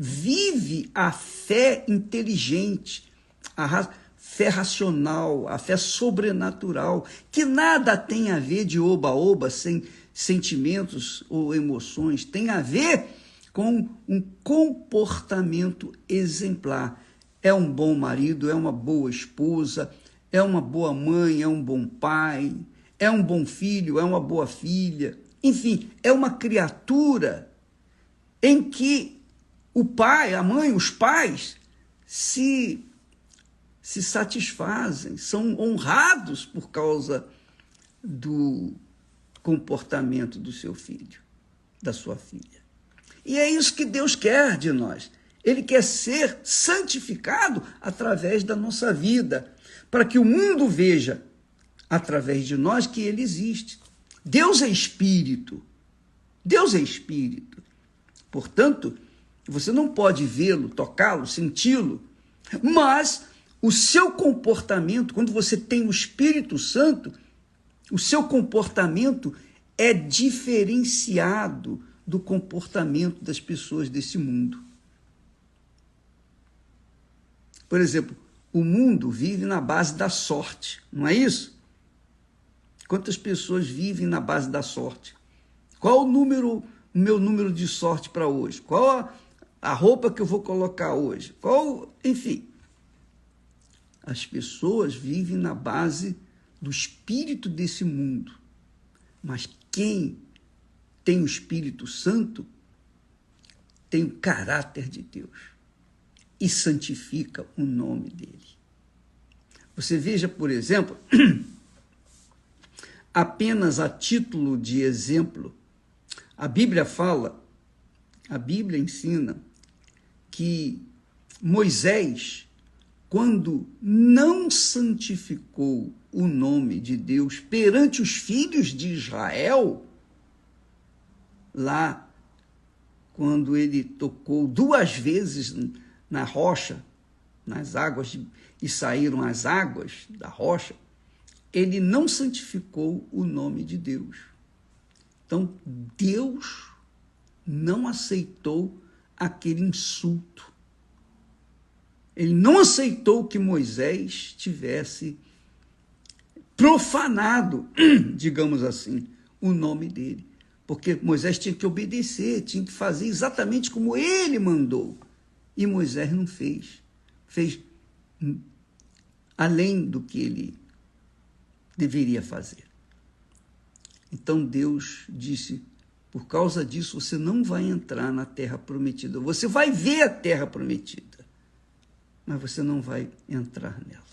Vive a fé inteligente, a fé racional, a fé sobrenatural, que nada tem a ver de oba-oba, sem sentimentos ou emoções, tem a ver com um comportamento exemplar. É um bom marido, é uma boa esposa, é uma boa mãe, é um bom pai, é um bom filho, é uma boa filha. Enfim, é uma criatura em que o pai, a mãe, os pais se satisfazem, são honrados por causa do comportamento do seu filho, da sua filha. E é isso que Deus quer de nós. Ele quer ser santificado através da nossa vida, para que o mundo veja, através de nós, que ele existe. Deus é espírito. Deus é espírito. Portanto, você não pode vê-lo, tocá-lo, senti-lo, Mas o seu comportamento, quando você tem o Espírito Santo, o seu comportamento é diferenciado do comportamento das pessoas desse mundo. Por exemplo, o mundo vive na base da sorte, não é isso? Quantas pessoas vivem na base da sorte? Qual o meu número de sorte para hoje? Qual a roupa que eu vou colocar hoje? Enfim, as pessoas vivem na base do espírito desse mundo. Mas quem tem o Espírito Santo tem o caráter de Deus e santifica o nome dele. Você veja, por exemplo, apenas a título de exemplo, a Bíblia ensina que Moisés, quando não santificou o nome de Deus perante os filhos de Israel, lá, quando ele tocou 2 vezes na rocha, nas águas, e saíram as águas da rocha, ele não santificou o nome de Deus. Então, Deus não aceitou aquele insulto. Ele não aceitou que Moisés tivesse profanado, digamos assim, o nome dele. Porque Moisés tinha que obedecer, tinha que fazer exatamente como ele mandou. E Moisés não fez. Fez além do que ele deveria fazer. Então Deus disse, por causa disso você não vai entrar na terra prometida. Você vai ver a terra prometida, mas você não vai entrar nela.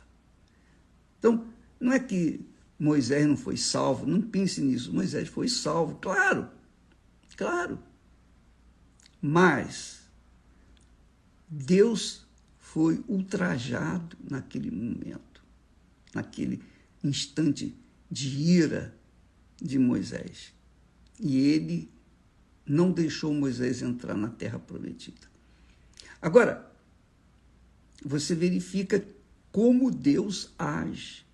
Então, não é que Moisés não foi salvo, não pense nisso. Moisés foi salvo, claro. Mas Deus foi ultrajado naquele momento, naquele instante de ira de Moisés. E ele não deixou Moisés entrar na terra prometida. Agora, você verifica como Deus age.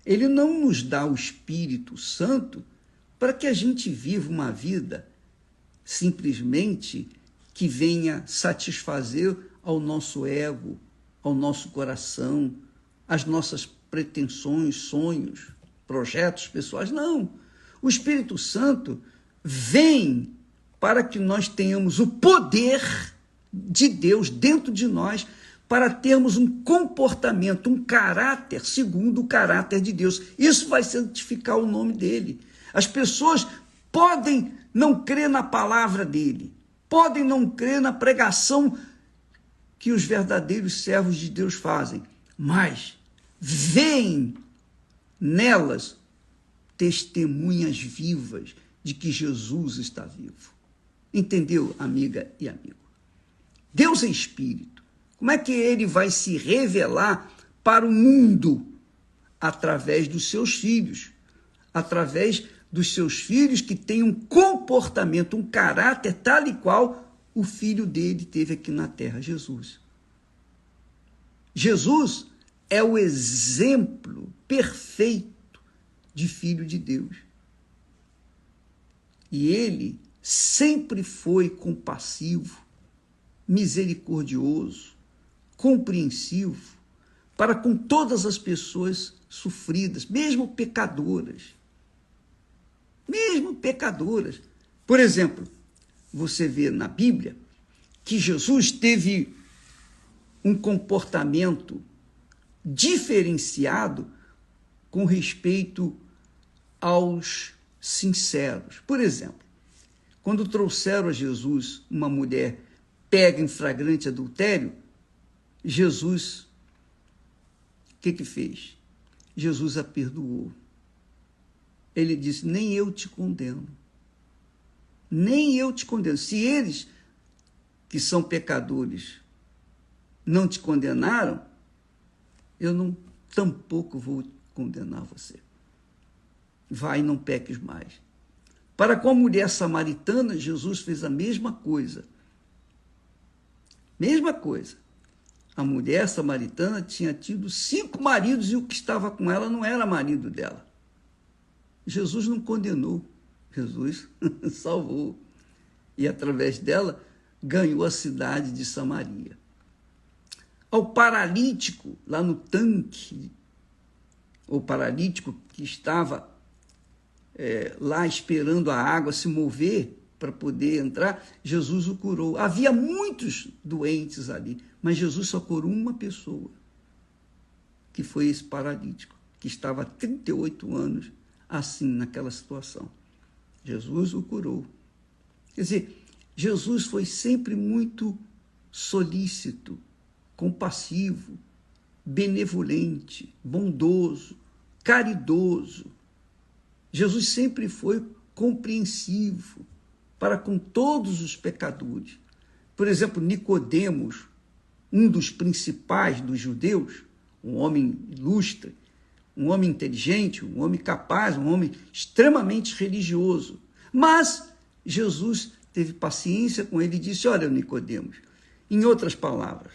Ele não nos dá o Espírito Santo para que a gente viva uma vida simplesmente que venha satisfazer ao nosso ego, ao nosso coração, as nossas pretensões, sonhos, projetos pessoais. Não. O Espírito Santo vem para que nós tenhamos o poder de Deus dentro de nós, para termos um comportamento, um caráter segundo o caráter de Deus. Isso vai santificar o nome dele. As pessoas podem não crer na palavra dele, podem não crer na pregação que os verdadeiros servos de Deus fazem, mas veem nelas testemunhas vivas de que Jesus está vivo. Entendeu, amiga e amigo? Deus é Espírito. Como é que ele vai se revelar para o mundo? Através dos seus filhos. Através dos seus filhos que têm um comportamento, um caráter tal e qual o filho dele teve aqui na terra, Jesus. Jesus é o exemplo perfeito de filho de Deus. E ele sempre foi compassivo, misericordioso, compreensivo para com todas as pessoas sofridas, mesmo pecadoras. Por exemplo, você vê na Bíblia que Jesus teve um comportamento diferenciado com respeito aos sinceros. Por exemplo, quando trouxeram a Jesus uma mulher pega em flagrante adultério, Jesus, o que fez? Jesus a perdoou. Ele disse, nem eu te condeno. Nem eu te condeno. Se eles, que são pecadores, não te condenaram, eu tampouco vou condenar você. Vai e não peques mais. Para com a mulher samaritana, Jesus fez a mesma coisa. Mesma coisa. A mulher samaritana tinha tido 5 maridos e o que estava com ela não era marido dela. Jesus não condenou, Jesus salvou. E através dela ganhou a cidade de Samaria. Ao paralítico lá no tanque, o paralítico que estava lá esperando a água se mover para poder entrar, Jesus o curou. Havia muitos doentes ali, mas Jesus só curou uma pessoa, que foi esse paralítico, que estava há 38 anos assim, naquela situação. Jesus o curou. Quer dizer, Jesus foi sempre muito solícito, compassivo, benevolente, bondoso, caridoso. Jesus sempre foi compreensivo para com todos os pecadores. Por exemplo, Nicodemos, um dos principais dos judeus, um homem ilustre, um homem inteligente, um homem capaz, um homem extremamente religioso. Mas Jesus teve paciência com ele e disse: olha, Nicodemos, em outras palavras,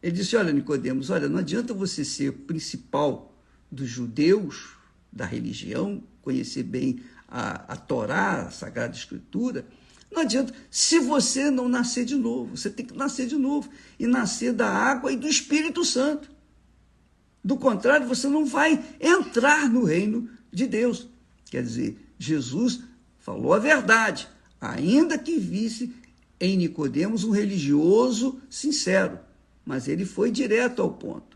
ele disse: olha, Nicodemos, olha, não adianta você ser o principal dos judeus, da religião, conhecer bem a Torá, a Sagrada Escritura, não adianta, se você não nascer de novo, você tem que nascer de novo, e nascer da água e do Espírito Santo. Do contrário, você não vai entrar no reino de Deus. Quer dizer, Jesus falou a verdade, ainda que visse em Nicodemos um religioso sincero, mas ele foi direto ao ponto.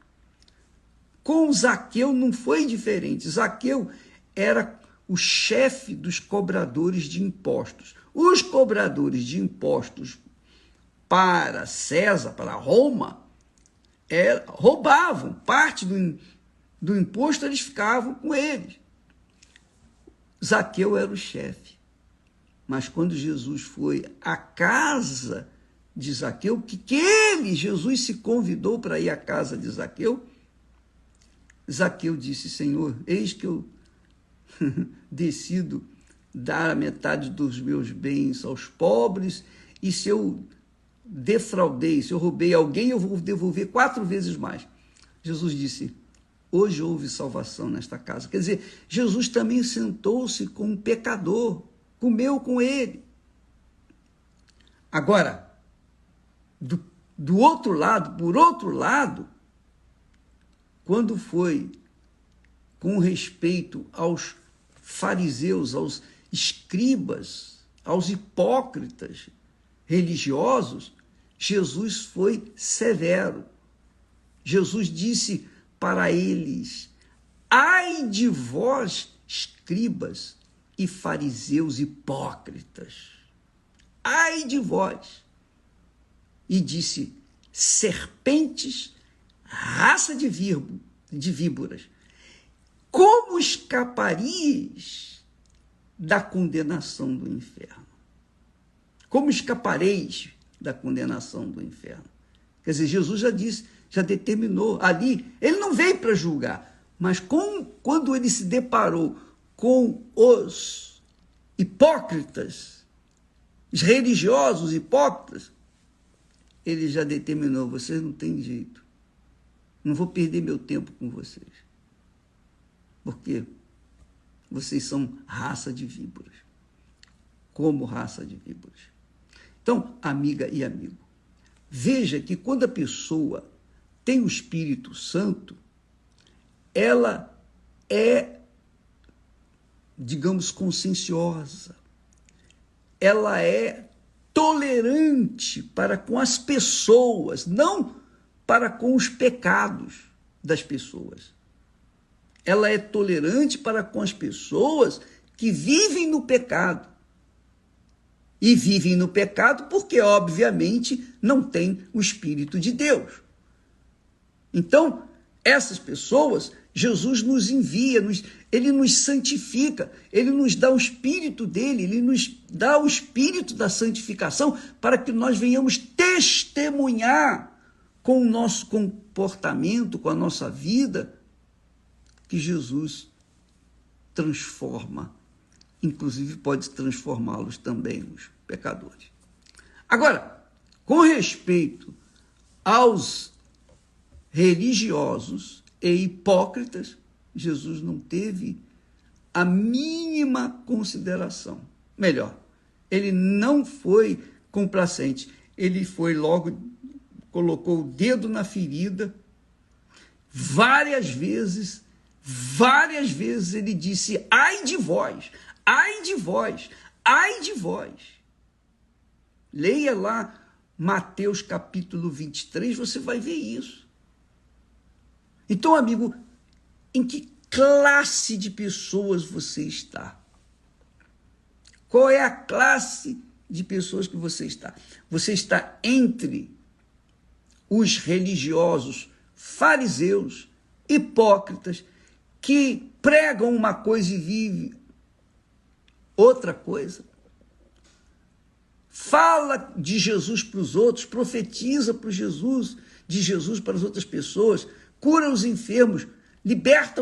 Com Zaqueu não foi diferente. Zaqueu era o chefe dos cobradores de impostos. Os cobradores de impostos para César, para Roma, roubavam parte do imposto, eles ficavam com eles. Zaqueu era o chefe. Mas quando Jesus foi à casa de Zaqueu, Jesus se convidou para ir à casa de Zaqueu, Zaqueu disse: Senhor, eis que eu decido dar a metade dos meus bens aos pobres, e se eu defraudei, se eu roubei alguém, eu vou devolver 4 vezes mais. Jesus disse: hoje houve salvação nesta casa. Quer dizer, Jesus também sentou-se com um pecador, comeu com ele. Agora, do outro lado, por outro lado, quando foi com respeito aos fariseus, aos escribas, aos hipócritas religiosos, Jesus foi severo. Jesus disse para eles: ai de vós, escribas e fariseus hipócritas, ai de vós. E disse: serpentes, raça de víboras, como escapareis da condenação do inferno? Como escapareis da condenação do inferno? Quer dizer, Jesus já disse, já determinou ali, ele não veio para julgar, mas quando ele se deparou com os hipócritas, os religiosos hipócritas, ele já determinou: vocês não têm jeito, não vou perder meu tempo com vocês, porque vocês são raça de víboras, como raça de víboras. Então, amiga e amigo, veja que quando a pessoa tem o Espírito Santo, ela é, digamos, conscienciosa, ela é tolerante para com as pessoas, não para com os pecados das pessoas. Ela é tolerante para com as pessoas que vivem no pecado. E vivem no pecado porque, obviamente, não têm o Espírito de Deus. Então, essas pessoas, Jesus nos envia, ele nos santifica, ele nos dá o Espírito dele, ele nos dá o Espírito da santificação para que nós venhamos testemunhar com o nosso comportamento, com a nossa vida, que Jesus transforma, inclusive pode transformá-los também, os pecadores. Agora, com respeito aos religiosos e hipócritas, Jesus não teve a mínima consideração. Melhor, ele não foi complacente, ele foi logo, colocou o dedo na ferida, várias vezes ele disse, ai de vós, ai de vós, ai de vós. Leia lá Mateus capítulo 23, você vai ver isso. Então, amigo, em que classe de pessoas você está? Qual é a classe de pessoas que você está? Você está entre os religiosos, fariseus, hipócritas, que pregam uma coisa e vivem outra coisa? Fala de Jesus para os outros, profetiza de Jesus para as outras pessoas, cura os enfermos, liberta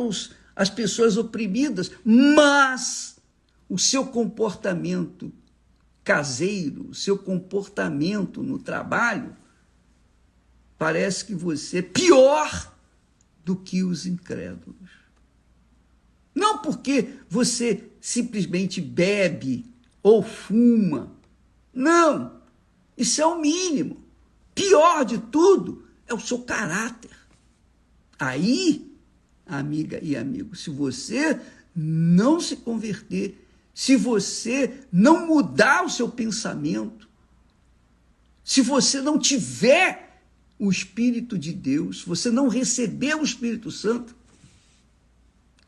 as pessoas oprimidas, mas o seu comportamento caseiro, o seu comportamento no trabalho, parece que você é pior do que os incrédulos. Não porque você simplesmente bebe ou fuma. Não, isso é o mínimo. Pior de tudo é o seu caráter. Aí, amiga e amigo, se você não se converter, se você não mudar o seu pensamento, se você não tiver o Espírito de Deus, se você não receber o Espírito Santo,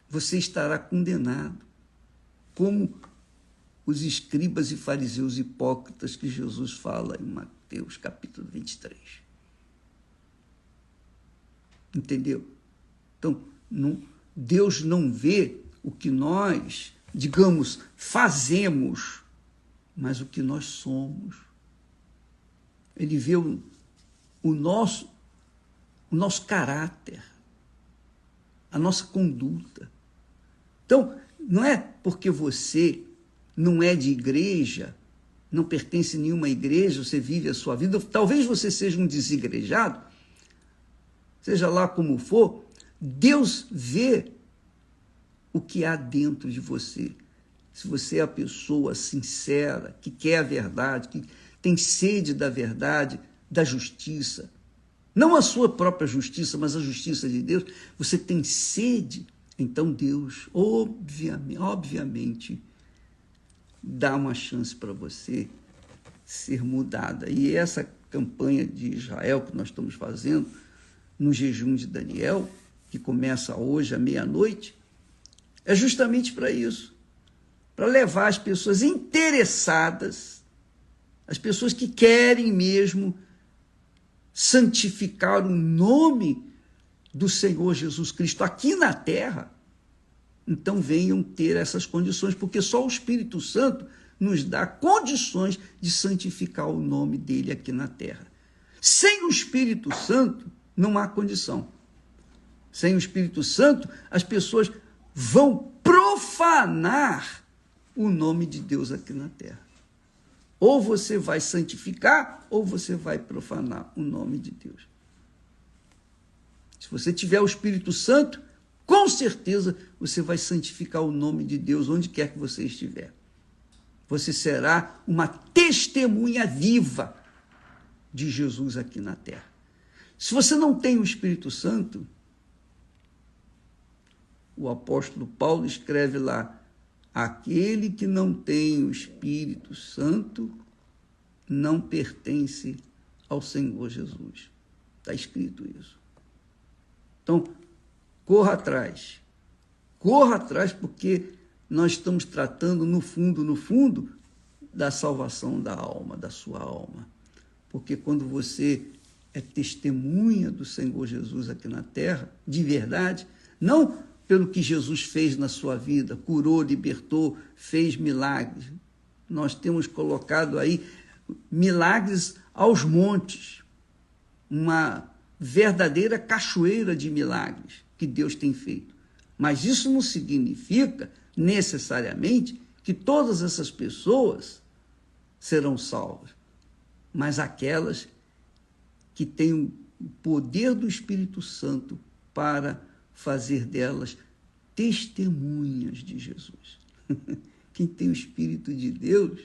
você estará condenado, como os escribas e fariseus hipócritas que Jesus fala em Mateus capítulo 23. Entendeu? Então, Deus não vê o que nós, digamos, fazemos, mas o que nós somos. Ele vê o nosso caráter, a nossa conduta. Então, não é porque você não é de igreja, não pertence a nenhuma igreja, você vive a sua vida, talvez você seja um desigrejado, seja lá como for, Deus vê o que há dentro de você. Se você é a pessoa sincera, que quer a verdade, que tem sede da verdade, da justiça, não a sua própria justiça, mas a justiça de Deus, você tem sede, então Deus, obviamente, dá uma chance para você ser mudada. E essa campanha de Israel que nós estamos fazendo, no jejum de Daniel, que começa hoje à meia-noite, é justamente para isso, para levar as pessoas interessadas, as pessoas que querem mesmo santificar o nome do Senhor Jesus Cristo aqui na terra, então venham ter essas condições, porque só o Espírito Santo nos dá condições de santificar o nome dele aqui na terra. Sem o Espírito Santo, não há condição. Sem o Espírito Santo, as pessoas vão profanar o nome de Deus aqui na terra. Ou você vai santificar, ou você vai profanar o nome de Deus. Se você tiver o Espírito Santo, com certeza você vai santificar o nome de Deus onde quer que você estiver. Você será uma testemunha viva de Jesus aqui na terra. Se você não tem o Espírito Santo, o apóstolo Paulo escreve lá, aquele que não tem o Espírito Santo não pertence ao Senhor Jesus. Está escrito isso. Então, corra atrás, porque nós estamos tratando, no fundo, da salvação da alma, da sua alma. Porque quando você é testemunha do Senhor Jesus aqui na terra, de verdade, não pelo que Jesus fez na sua vida, curou, libertou, fez milagres. Nós temos colocado aí milagres aos montes, uma verdadeira cachoeira de milagres que Deus tem feito. Mas isso não significa, necessariamente, que todas essas pessoas serão salvas, mas aquelas que têm o poder do Espírito Santo para fazer delas testemunhas de Jesus. Quem tem o Espírito de Deus,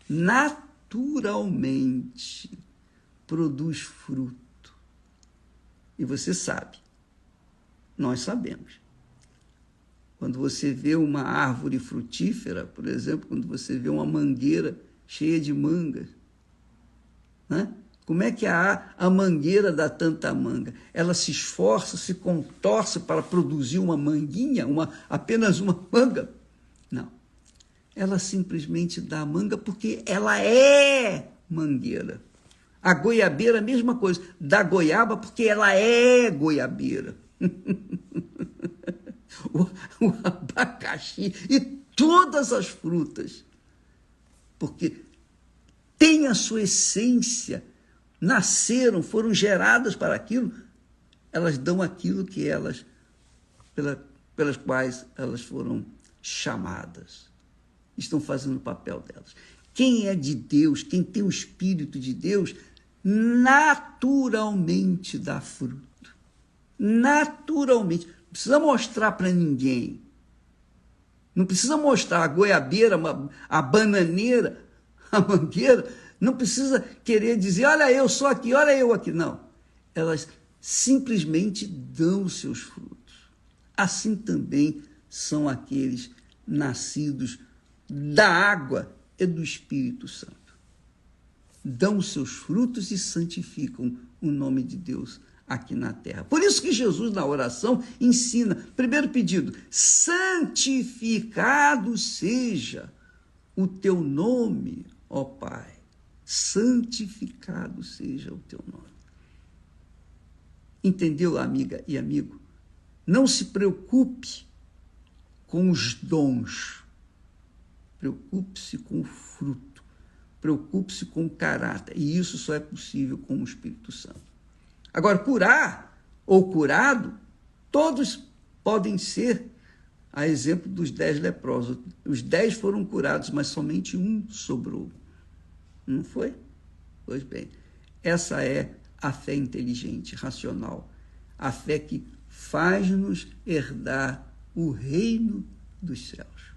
naturalmente produz fruto. E você sabe, nós sabemos. Quando você vê uma árvore frutífera, por exemplo, quando você vê uma mangueira cheia de mangas, né? Como é que a mangueira dá tanta manga? Ela se esforça, se contorce para produzir uma manguinha, apenas uma manga? Não. Ela simplesmente dá a manga porque ela é mangueira. A goiabeira, a mesma coisa, dá goiaba porque ela é goiabeira. o abacaxi e todas as frutas, porque tem a sua essência, nasceram, foram geradas para aquilo, elas dão aquilo que elas, pelas quais elas foram chamadas, estão fazendo o papel delas. Quem é de Deus, quem tem o Espírito de Deus, naturalmente dá fruto. Naturalmente. Não precisa mostrar para ninguém. Não precisa mostrar a goiabeira, a bananeira, a mangueira. Não precisa querer dizer, olha, eu sou aqui, olha eu aqui. Não. Elas simplesmente dão os seus frutos. Assim também são aqueles nascidos da água e do Espírito Santo. Dão os seus frutos e santificam o nome de Deus aqui na terra. Por isso que Jesus, na oração, ensina, primeiro pedido, santificado seja o teu nome, ó Pai. Santificado seja o teu nome. Entendeu, amiga e amigo? Não se preocupe com os dons. Preocupe-se com o fruto. Preocupe-se com o caráter. E isso só é possível com o Espírito Santo. Agora, curar ou curado, todos podem ser, a exemplo dos 10 leprosos. Os 10 foram curados, mas somente um sobrou. Não foi? Pois bem, essa é a fé inteligente, racional. A fé que faz-nos herdar o reino dos céus.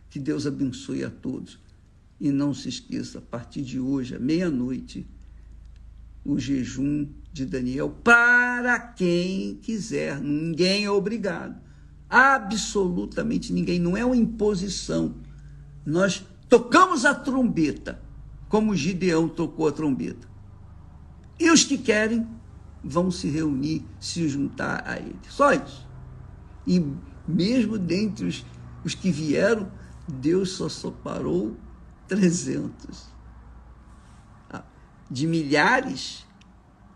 Que Deus abençoe a todos. E não se esqueça, a partir de hoje, à meia-noite, o jejum de Daniel, para quem quiser. Ninguém é obrigado. Absolutamente ninguém. Não é uma imposição. Nós tocamos a trombeta, como Gideão tocou a trombeta. E os que querem vão se reunir, se juntar a ele. Só isso. E mesmo dentre os que vieram, Deus só separou 300. De milhares,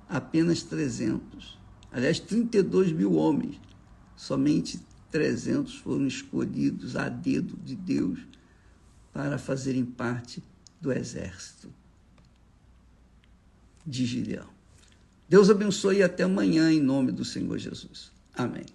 apenas 300. Aliás, 32 mil homens. Somente 300 foram escolhidos a dedo de Deus para fazerem parte do exército de Gideão. Deus abençoe e até amanhã, em nome do Senhor Jesus. Amém.